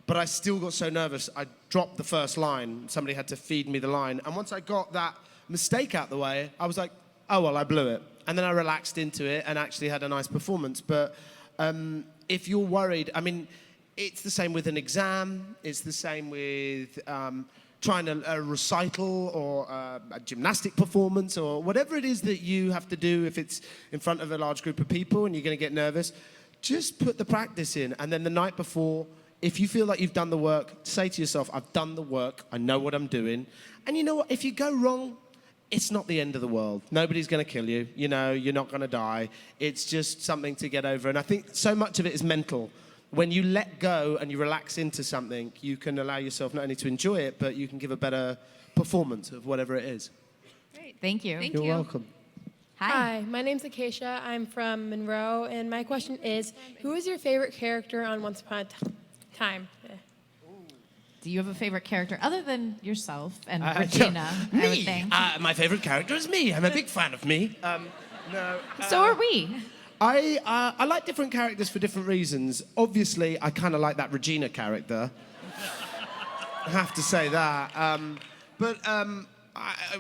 But I still got so nervous, I dropped the first line. Somebody had to feed me the line. And once I got that mistake out the way, I was like, oh, well, I blew it. And then I relaxed into it and actually had a nice performance. But if you're worried, I mean, it's the same with an exam. It's the same with trying a recital or a gymnastic performance or whatever it is that you have to do if it's in front of a large group of people and you're going to get nervous. Just put the practice in. And then the night before, if you feel like you've done the work, say to yourself, I've done the work, I know what I'm doing. And you know what? If you go wrong, it's not the end of the world. Nobody's going to kill you. You know, you're not going to die. It's just something to get over. And I think so much of it is mental. When you let go and you relax into something, you can allow yourself not only to enjoy it, but you can give a better performance of whatever it is. Great. Thank you. Thank You're you. welcome. Hi, my name's Acacia. I'm from Monroe, and my question is, who is your favorite character on Once Upon a Time? Do you have a favorite character other than yourself and Regina? Me. I would think. My favorite character is me. I'm a big fan of me. So are we. I like different characters for different reasons. Obviously, I kind of like that Regina character. I have to say that. I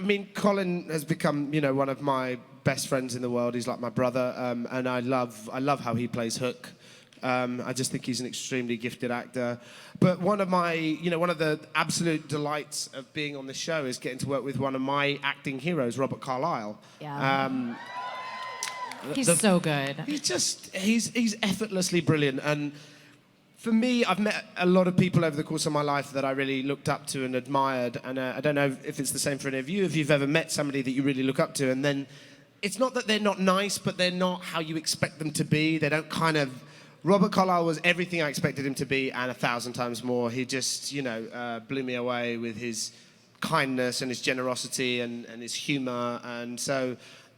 mean, Colin has become, you know, one of my best friends in the world. He's like my brother, and I love how he plays Hook. I just think he's an extremely gifted actor. But one of the absolute delights of being on this show is getting to work with one of my acting heroes, Robert Carlyle. Yeah. He's so good. He's effortlessly brilliant. And for me, I've met a lot of people over the course of my life that I really looked up to and admired. And I don't know if it's the same for any of you, if you've ever met somebody that you really look up to, and then it's not that they're not nice, but they're not how you expect them to be. They don't kind of Robert Carlyle was everything I expected him to be and 1,000 times more. He just, blew me away with his kindness and his generosity and his humor. And so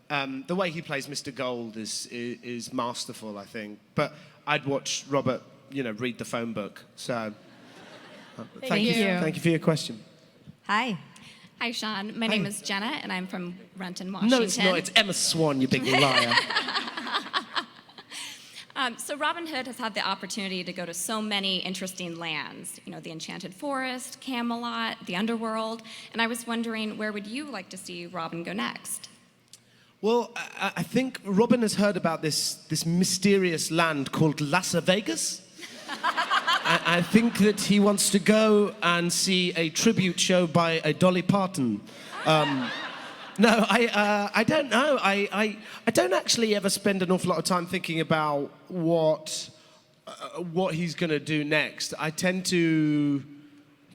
the way he plays Mr. Gold is masterful, I think. But I'd watch Robert, read the phone book. So thank you. Thank you for your question. Hi. Hi, Sean. My name is Jenna, and I'm from Renton, Washington. No, it's not. It's Emma Swan, you big liar. So Robin Hood has had the opportunity to go to so many interesting lands, the Enchanted Forest, Camelot, the Underworld, and I was wondering, where would you like to see Robin go next? Well, I think Robin has heard about this mysterious land called Las Vegas. I think that he wants to go and see a tribute show by a Dolly Parton. No, I don't know. I don't actually ever spend an awful lot of time thinking about what he's going to do next. I tend to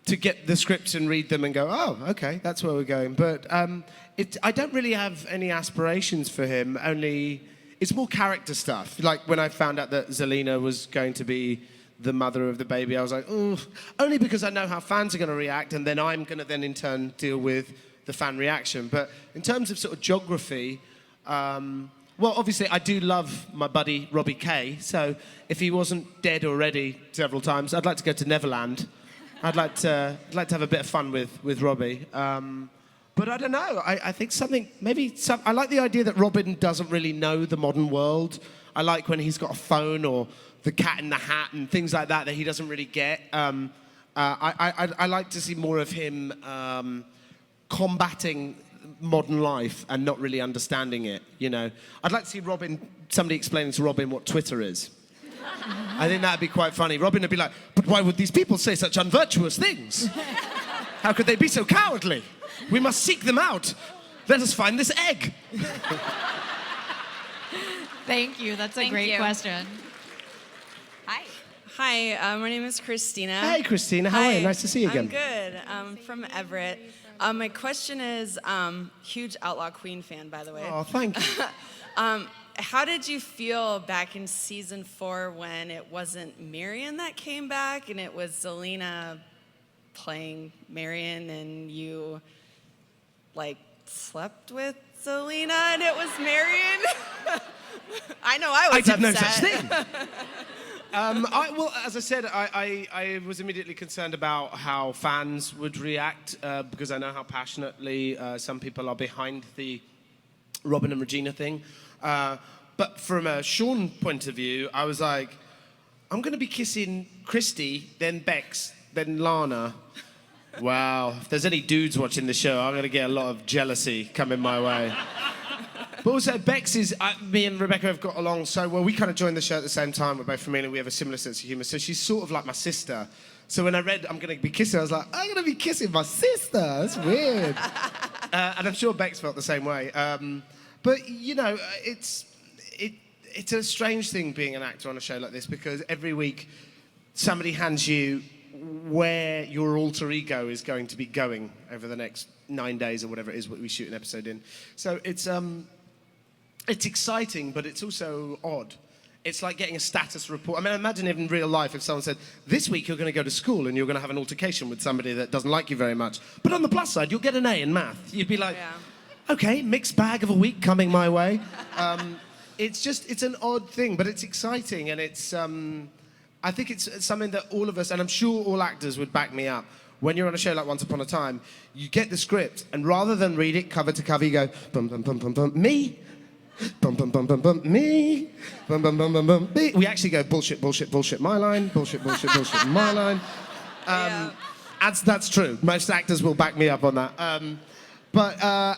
get the scripts and read them and go, oh, okay, that's where we're going. But I don't really have any aspirations for him, only it's more character stuff. Like when I found out that Zelina was going to be the mother of the baby, I was like, oh, only because I know how fans are going to react, and then I'm going to then in turn deal with the fan reaction. But in terms of sort of geography, well, obviously I do love my buddy Robbie Kay, so if he wasn't dead already several times, I'd like to go to Neverland. I'd like to have a bit of fun with Robbie. But I don't know, I think I like the idea that Robin doesn't really know the modern world. I like when he's got a phone or the Cat in the Hat and things like that he doesn't really get. I like to see more of him combating modern life and not really understanding it, I'd like to see somebody explaining to Robin what Twitter is. I think that'd be quite funny. Robin would be like, but why would these people say such unvirtuous things? How could they be so cowardly? We must seek them out. Let us find this egg. Thank you. That's a great question. Hi. Hi, my name is Christina. Hey, Christina. How are you? Nice to see you again. I'm good. I'm from Everett. My question is, huge Outlaw Queen fan, by the way. Oh, thank you. How did you feel back in season 4 when it wasn't Marion that came back and it was Zelina playing Marion and you, slept with Zelina and it was Marion? I know I was upset. I did no such thing. Well, as I said, I was immediately concerned about how fans would react because I know how passionately some people are behind the Robin and Regina thing. But from a Sean point of view, I was like, I'm going to be kissing Christy, then Bex, then Lana. Wow, if there's any dudes watching the show, I'm going to get a lot of jealousy coming my way. But also, Bex me and Rebecca have got along so well. We kind of joined the show at the same time. We're both from England. We have a similar sense of humor. So she's sort of like my sister. So when I read I'm going to be kissing, I was like, I'm going to be kissing my sister. That's weird. And I'm sure Bex felt the same way. But, it's a strange thing being an actor on a show like this because every week somebody hands you where your alter ego is going to be going over the next 9 days or whatever it is what we shoot an episode in. So it's exciting, but it's also odd. It's like getting a status report. I mean, imagine in real life if someone said, this week you're going to go to school and you're going to have an altercation with somebody that doesn't like you very much. But on the plus side, you'll get an A in math. You'd be like, okay, mixed bag of a week coming my way. It's an odd thing, but it's exciting. And it's, I think it's something that all of us, and I'm sure all actors would back me up, when you're on a show like Once Upon a Time, you get the script, and rather than read it cover to cover, you go, bum, bum, bum, bum, bum, me, bum, bum, bum, bum, bum, me, bum, bum, bum, bum, bum, me. We actually go, bullshit, bullshit, bullshit, my line, bullshit, bullshit, bullshit, my line. That's true. Most actors will back me up on that.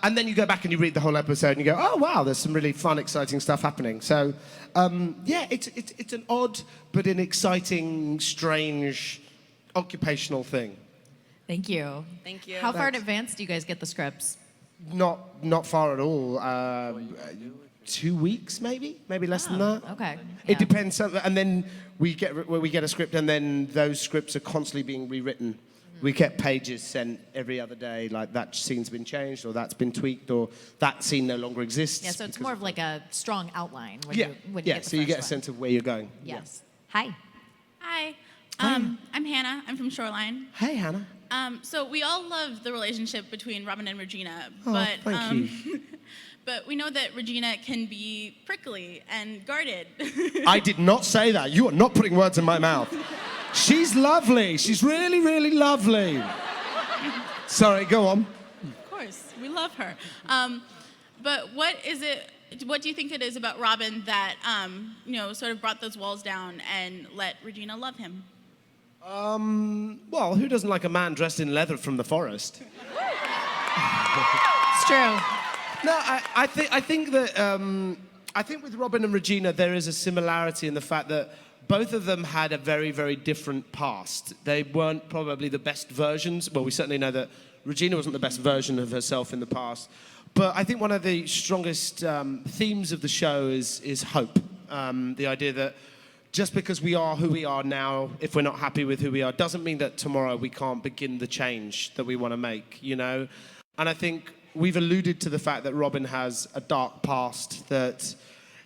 And then you go back and you read the whole episode and you go, oh, wow, there's some really fun, exciting stuff happening. So, it's an odd but an exciting, strange, occupational thing. Thank you. Thank you. How far in advance do you guys get the scripts? Not far at all. 2 weeks, maybe less than that. Okay. It depends. And then we get a script, and then those scripts are constantly being rewritten. We get pages sent every other day, like that scene's been changed, or that's been tweaked, or that scene no longer exists. Yeah, so it's more of like a strong outline when you so you get get a sense of where you're going. Yes. Hi. Hi. Hi. I'm Hannah. I'm from Shoreline. Hey, Hannah. So we all love the relationship between Robin and Regina, Oh, but thank you. but we know that Regina can be prickly and guarded. I did not say that. You are not putting words in my mouth. She's lovely. She's really, really lovely. Sorry, go on. Of course, we love her. But what is it? What do you think it is about Robin that sort of brought those walls down and let Regina love him? Well, who doesn't like a man dressed in leather from the forest? It's true. No, I think with Robin and Regina there is a similarity in the fact that both of them had a very, very different past. They weren't probably the best versions. Well, we certainly know that Regina wasn't the best version of herself in the past. But I think one of the strongest themes of the show is hope. The idea that just because we are who we are now, if we're not happy with who we are, doesn't mean that tomorrow we can't begin the change that we want to make, you know? And I think we've alluded to the fact that Robin has a dark past, that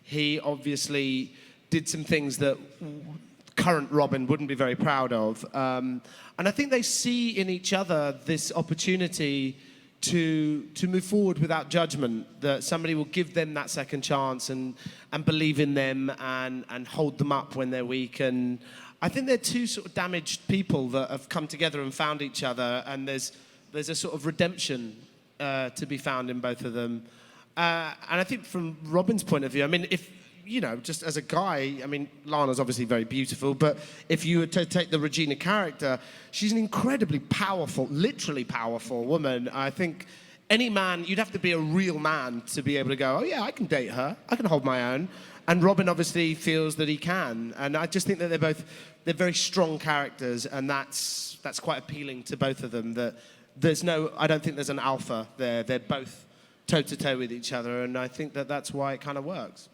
he obviously did some things that current Robin wouldn't be very proud of. And I think they see in each other this opportunity to move forward without judgment, that somebody will give them that second chance and believe in them and hold them up when they're weak. And I think they're two sort of damaged people that have come together and found each other, and there's a sort of redemption to be found in both of them. And I think from Robin's point of view, I mean, if, you know, just as a guy, I mean, Lana's obviously very beautiful, but if you were to take the Regina character, she's an incredibly powerful, literally powerful woman. I think any man, you'd have to be a real man to be able to go, oh yeah, I can date her, I can hold my own. And Robin obviously feels that he can. And I just think that they're very strong characters, and that's quite appealing to both of them, that I don't think there's an alpha there. They're both toe-to-toe with each other, and I think that that's why it kind of works.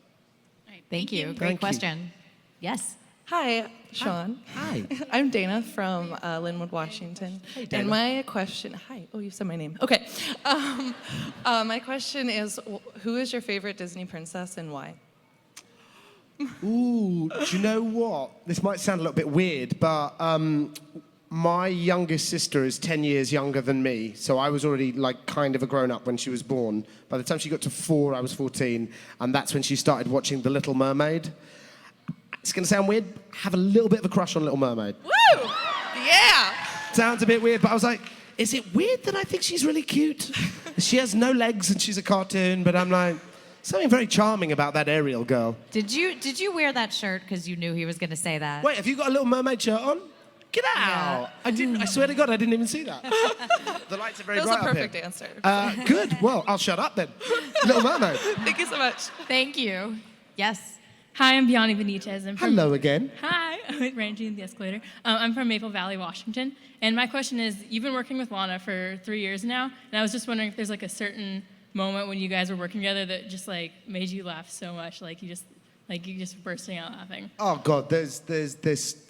Thank you. Great Thank you. question. Yes. Hi, Sean. Hi. I'm Dana from Linwood, Washington. Hey, Dana. And my question, hi, oh, you said my name. Okay. My question is, who is your favorite Disney princess and why? Ooh, do you know what? This might sound a little bit weird, but my youngest sister is 10 years younger than me, so I was already like kind of a grown-up when she was born. By the time she got to 4, I was 14, and that's when she started watching The Little Mermaid. It's gonna sound weird, have a little bit of a crush on Little Mermaid. Woo! Yeah! Sounds a bit weird, but I was like, is it weird that I think she's really cute? She has no legs and she's a cartoon, but I'm like, something very charming about that Ariel girl. Did you wear that shirt because you knew he was going to say that? Wait, have you got a Little Mermaid shirt on? Get out! Yeah. I swear to God, I didn't even see that. The lights are very That was bright a perfect up answer. here. Good. Well, I'll shut up then. Little Mermaid. Thank you so much. Thank you. Yes. Hi, I'm Biani Benitez. I'm from Hello again. Hi, I'm Randy in the escalator. I'm from Maple Valley, Washington. And my question is, you've been working with Lana for 3 years now, and I was just wondering if there's like a certain moment when you guys were working together that just like made you laugh so much, like you just bursting out laughing. Oh God, there's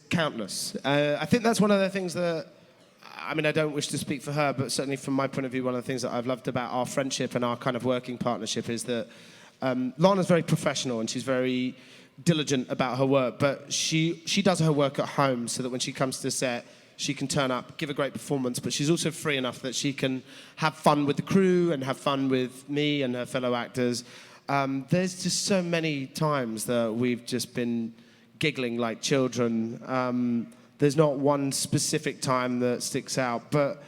countless. I think that's one of the things that, I mean, I don't wish to speak for her, but certainly from my point of view, one of the things that I've loved about our friendship and our kind of working partnership is that Lana's very professional and she's very diligent about her work, but she does her work at home so that when she comes to set, she can turn up, give a great performance, but she's also free enough that she can have fun with the crew and have fun with me and her fellow actors. There's just so many times that we've just been giggling like children. There's not one specific time that sticks out, but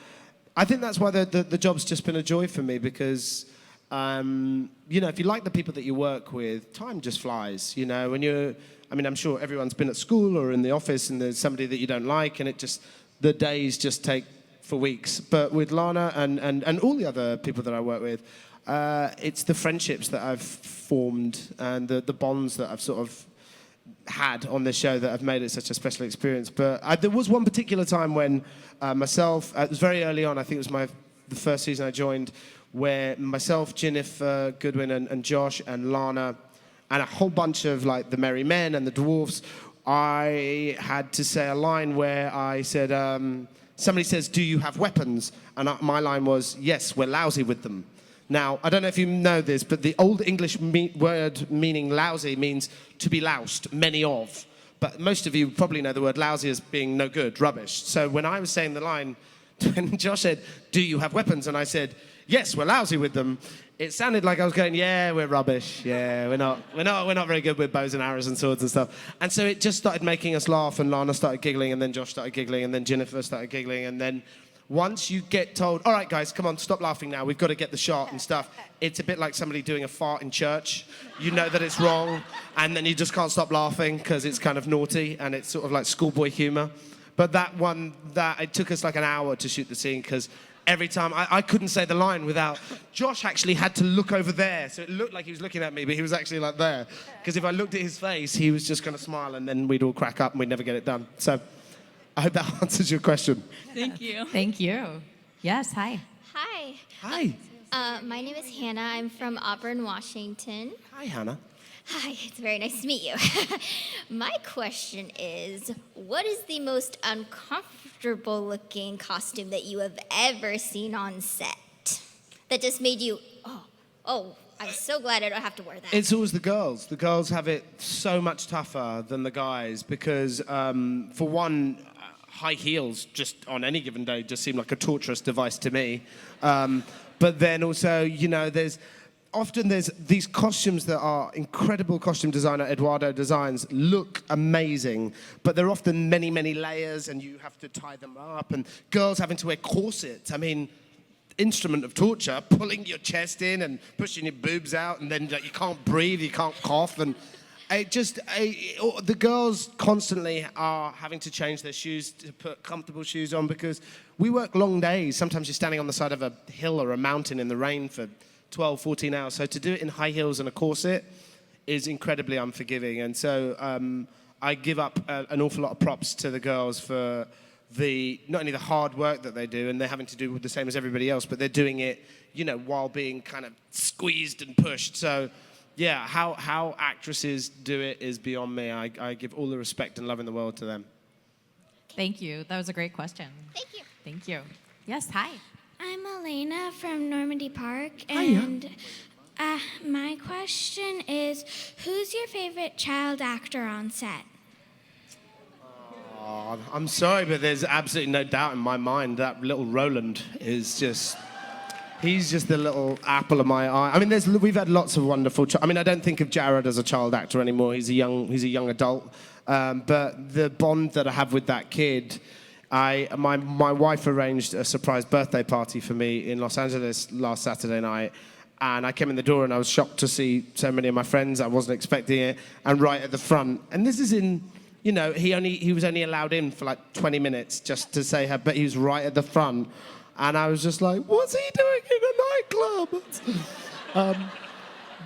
I think that's why the job's just been a joy for me, because you know, if you like the people that you work with, time just flies, you know. I mean, I'm sure everyone's been at school or in the office and there's somebody that you don't like, and the days just take for weeks. But with Lana and all the other people that I work with, it's the friendships that I've formed and the bonds that I've sort of had on this show that have made it such a special experience. But there was one particular time when it was very early on, I think it was the first season I joined, where myself, Jennifer Goodwin and Josh and Lana and a whole bunch of like the Merry Men and the Dwarfs, I had to say a line where I said, somebody says, "Do you have weapons?" And my line was, "Yes, we're lousy with them." Now, I don't know if you know this, but the Old English word meaning lousy means to be loused, many of. But most of you probably know the word lousy as being no good, rubbish. So when I was saying the line, when Josh said, "Do you have weapons?" and I said, "Yes, we're lousy with them," it sounded like I was going, "Yeah, we're rubbish. Yeah, we're not very good with bows and arrows and swords and stuff." And so it just started making us laugh, and Lana started giggling, and then Josh started giggling, and then Jennifer started giggling, and then once you get told, "All right, guys, come on, stop laughing now. We've got to get the shot and stuff," it's a bit like somebody doing a fart in church. You know that it's wrong, and then you just can't stop laughing because it's kind of naughty, and it's sort of like schoolboy humor. But it took us like an hour to shoot the scene because every time I couldn't say the line without Josh actually had to look over there, so it looked like he was looking at me, but he was actually like there. Because if I looked at his face, he was just going to smile, and then we'd all crack up and we'd never get it done. So I hope that answers your question. Thank you. Thank you. Yes, hi. Hi. Hi. My name is Hannah. I'm from Auburn, Washington. Hi, Hannah. Hi, it's very nice to meet you. My question is, what is the most uncomfortable looking costume that you have ever seen on set? That just made you, oh, I'm so glad I don't have to wear that. It's always the girls. The girls have it so much tougher than the guys because, for one, high heels just on any given day just seem like a torturous device to me. But then also, you know, there's these costumes that are incredible costume designer Eduardo designs look amazing, but they're often many, many layers and you have to tie them up, and girls having to wear corsets. I mean, instrument of torture, pulling your chest in and pushing your boobs out, and then like, you can't breathe, you can't cough, and the girls constantly are having to change their shoes to put comfortable shoes on because we work long days. Sometimes you're standing on the side of a hill or a mountain in the rain for 12, 14 hours. So to do it in high heels and a corset is incredibly unforgiving. And so I give up an awful lot of props to the girls for not only the hard work that they do, and they're having to do the same as everybody else, but they're doing it, you know, while being kind of squeezed and pushed. So yeah, how actresses do it is beyond me. I give all the respect and love in the world to them. Thank you. That was a great question. Thank you. Thank you. Yes, hi. I'm Elena from Normandy Park, and my question is, who's your favorite child actor on set? Oh, I'm sorry, but there's absolutely no doubt in my mind that little Roland is just... He's just the little apple of my eye. I mean, we've had lots of wonderful... I mean, I don't think of Jared as a child actor anymore. He's a young adult. But the bond that I have with that kid... My wife arranged a surprise birthday party for me in Los Angeles last Saturday night, and I came in the door and I was shocked to see so many of my friends. I wasn't expecting it, and right at the front, and this is in, you know, he was only allowed in for like 20 minutes just to say hi, but he was right at the front, and I was just like, what's he doing in a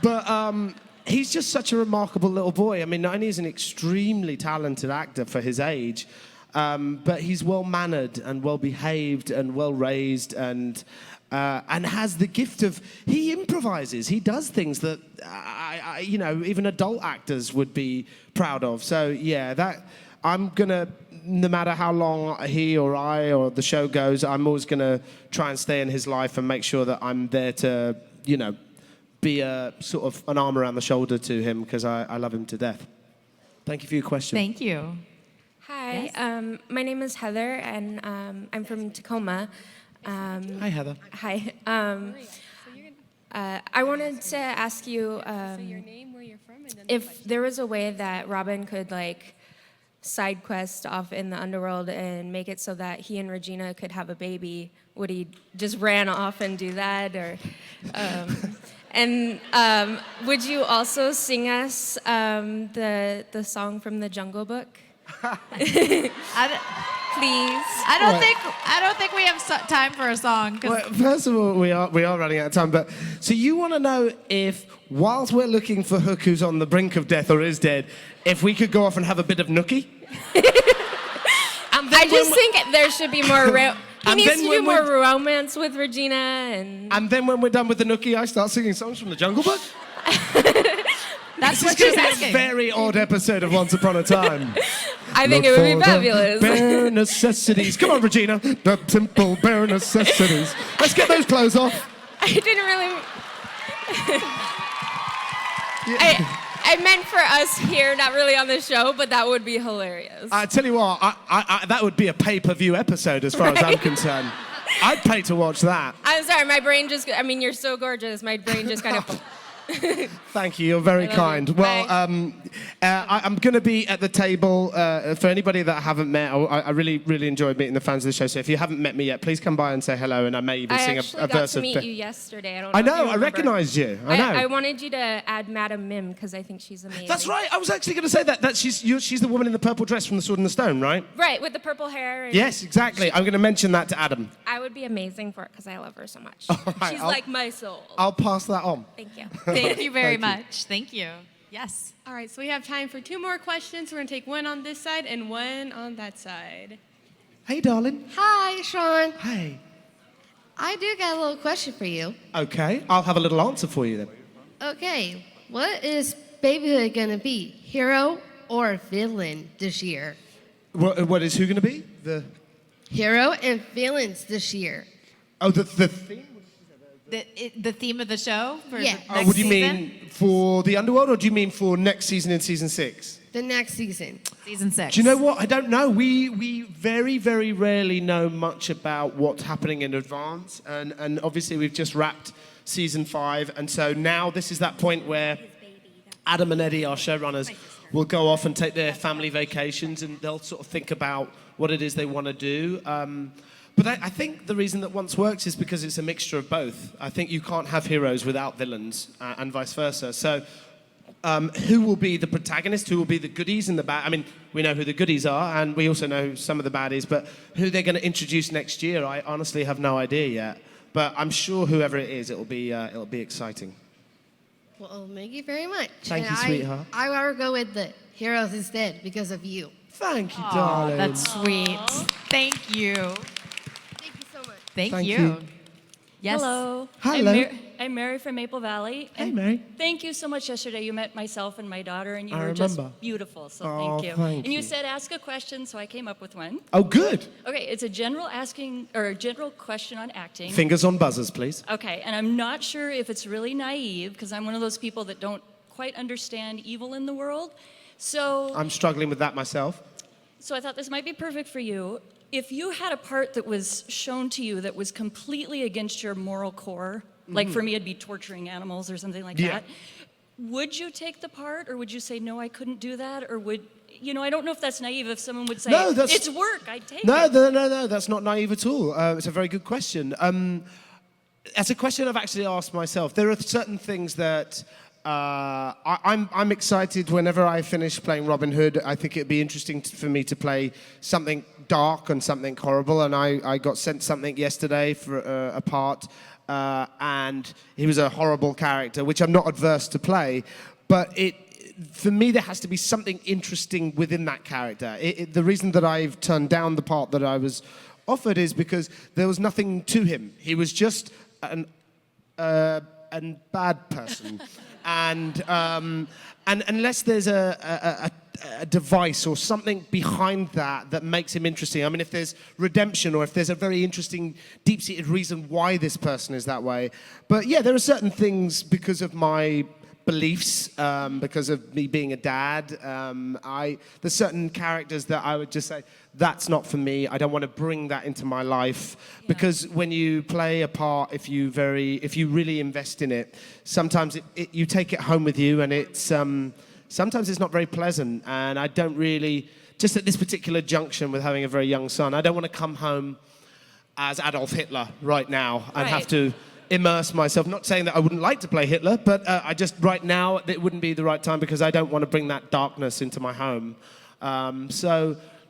nightclub? He's just such a remarkable little boy. I mean, not only is he an extremely talented actor for his age, but he's well-mannered and well-behaved and well-raised and has the gift of... He improvises. He does things that, you know, even adult actors would be proud of. So, yeah, I'm going to... No matter how long he or I or the show goes, I'm always going to try and stay in his life and make sure that I'm there to, you know, be a sort of an arm around the shoulder to him because I love him to death. Thank you for your question. Thank you. Hi, Yes. My name is Heather, and I'm from Tacoma. Hi, Heather. Hi. I wanted to ask you if there was a way that Robin could, like, side quest off in the underworld and make it so that he and Regina could have a baby, would he just ran off and do that? Or, would you also sing us the song from the Jungle Book? Please. I don't think we have time for a song. Well, first of all, we are running out of time. But so you want to know if, whilst we're looking for Hook, who's on the brink of death or is dead, if we could go off and have a bit of nookie? I just think there should be more. He needs to do more romance with Regina, and then when we're done with the nookie, I start singing songs from the Jungle Book. That's what she's she's asking. A very odd episode of Once Upon a Time. I think it would be fabulous. Bare necessities. Come on, Regina. The simple bare necessities. Let's get those clothes off. I didn't really. I I meant for us here, not really on the show, but that would be hilarious. I tell you what, that would be a pay-per-view episode as far as I'm concerned. I'd pay to watch that. I'm sorry, my brain just, I mean, you're so gorgeous. My brain just kind of... Thank you. You're very kind. Well, I'm going to be at the table. For anybody that I haven't met, I really, really enjoyed meeting the fans of the show. So if you haven't met me yet, please come by and say hello, and I may even sing a verse of... I actually got to meet you yesterday. I don't know I if you know. I remember. recognised you. I know. I wanted you to add Madam Mim because I think she's amazing. That's right. I was actually going to say that. She's the woman in the purple dress from The Sword and the Stone, right? Right, with the purple hair. And Yes, exactly. I'm going to mention that to Adam. I would be amazing for it because I love her so much. right, She's I'll- like my soul. I'll pass that on. Thank you. Thank you very Thank you. much. Thank you. Yes. All right, so we have time for 2 more questions. We're going to take one on this side and one on that side. Hey, darling. Hi, Sean. Hey. I do got a little question for you. Okay, I'll have a little answer for you then. Okay, what is babyhood gonna be? Hero or villain this year? What is who going to be? The Hero and villains this year. the theme. The theme of the show for Yeah. the next What do you season? mean for the Underworld, or do you mean for next season in season 6? The next season. Season 6. Do you know what? I don't know. We very, very rarely know much about what's happening in advance. And obviously we've just wrapped season 5. And so now this is that point where Adam and Eddie, our showrunners, will go off and take their family vacations, and they'll sort of think about what it is they want to do. But I think the reason that Once works is because it's a mixture of both. I think you can't have heroes without villains, and vice versa. So who will be the protagonist? Who will be the goodies and the bad? I mean, we know who the goodies are, and we also know some of the baddies, but who they're going to introduce next year, I honestly have no idea yet. But I'm sure whoever it is, it'll be exciting. Well, thank you very much. Thank you, sweetheart. I rather go with the heroes instead because of you. Thank you, Aw, darling. that's sweet. Thank you. Thank you so much. Thank you. Yes. Hello. Hello. I'm Mary from Maple Valley. Hey, and Mary. Thank you so much yesterday. You met myself and my daughter, and you I were just remember. beautiful. So Oh, thank you. thank and you you. said ask a question, so I came up with one. Oh, good. Okay, it's a general question on acting. Fingers on buzzers, please. Okay, and I'm not sure if it's really naive because I'm one of those people that don't quite understand evil in the world. So I'm struggling with that myself. So I thought this might be perfect for you. If you had a part that was shown to you that was completely against your moral core, like for me it'd be torturing animals or something like Yeah. that, would you take the part, or would you say, no, I couldn't do that? Or would, I don't know if that's naive, if someone would say, No, that's- it's work, I'd take No, it. no, that's not naive at all. It's a very good question. It's a question I've actually asked myself. There are certain things that I'm excited whenever I finish playing Robin Hood. I think it'd be interesting for me to play something dark and something horrible. And I got sent something yesterday for a part, and he was a horrible character, which I'm not adverse to play. But for me, there has to be something interesting within that character. The reason that I've turned down the part that I was offered is because there was nothing to him. He was just an bad person. And unless there's a device or something behind that makes him interesting. I mean, if there's redemption or if there's a very interesting, deep-seated reason why this person is that way. But yeah, there are certain things because of my beliefs, because of me being a dad. There's certain characters that I would just say, that's not for me. I don't want to bring that into my life. Yeah. Because when you play a part, if you really invest in it, sometimes you take it home with you, and sometimes it's not very pleasant. And I don't really, just at this particular junction with having a very young son, I don't want to come home as Adolf Hitler right now and have to immerse myself. Not saying that I wouldn't like to play Hitler, but I just, right now, it wouldn't be the right time because I don't want to bring that darkness into my home.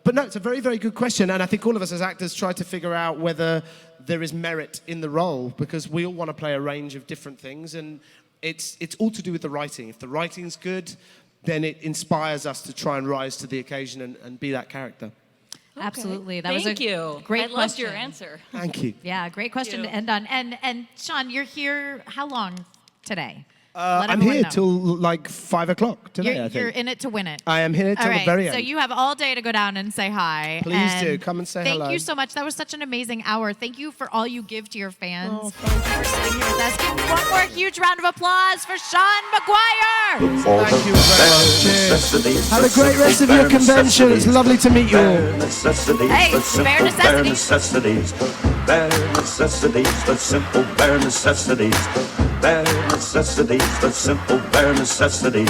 But no, it's a very, very good question. And I think all of us as actors try to figure out whether there is merit in the role, because we all want to play a range of different things. And it's all to do with the writing. If the writing's good, then it inspires us to try and rise to the occasion and be that character. Okay. Absolutely. That Thank was a you. great I loved question. your answer. Thank you. Yeah, great question to end on. And Sean, you're here how long today? Let I'm everyone here know. till like 5 o'clock today, I think. You're in it to win it. I am here till All the right, very so end. you have all day to go down and say hi. Please and do. Come and say hello. Thank you so much. That was such an amazing hour. Thank you for all you give to your fans. Thank you for sitting here with us. Give me one more huge round of applause for Sean Maguire. Thank you very much. Cheers. Have a great rest of your convention. It's lovely to meet you all. Hey, bare necessities. Bare necessities, the simple bare necessities. Bare necessities, the simple bare necessities.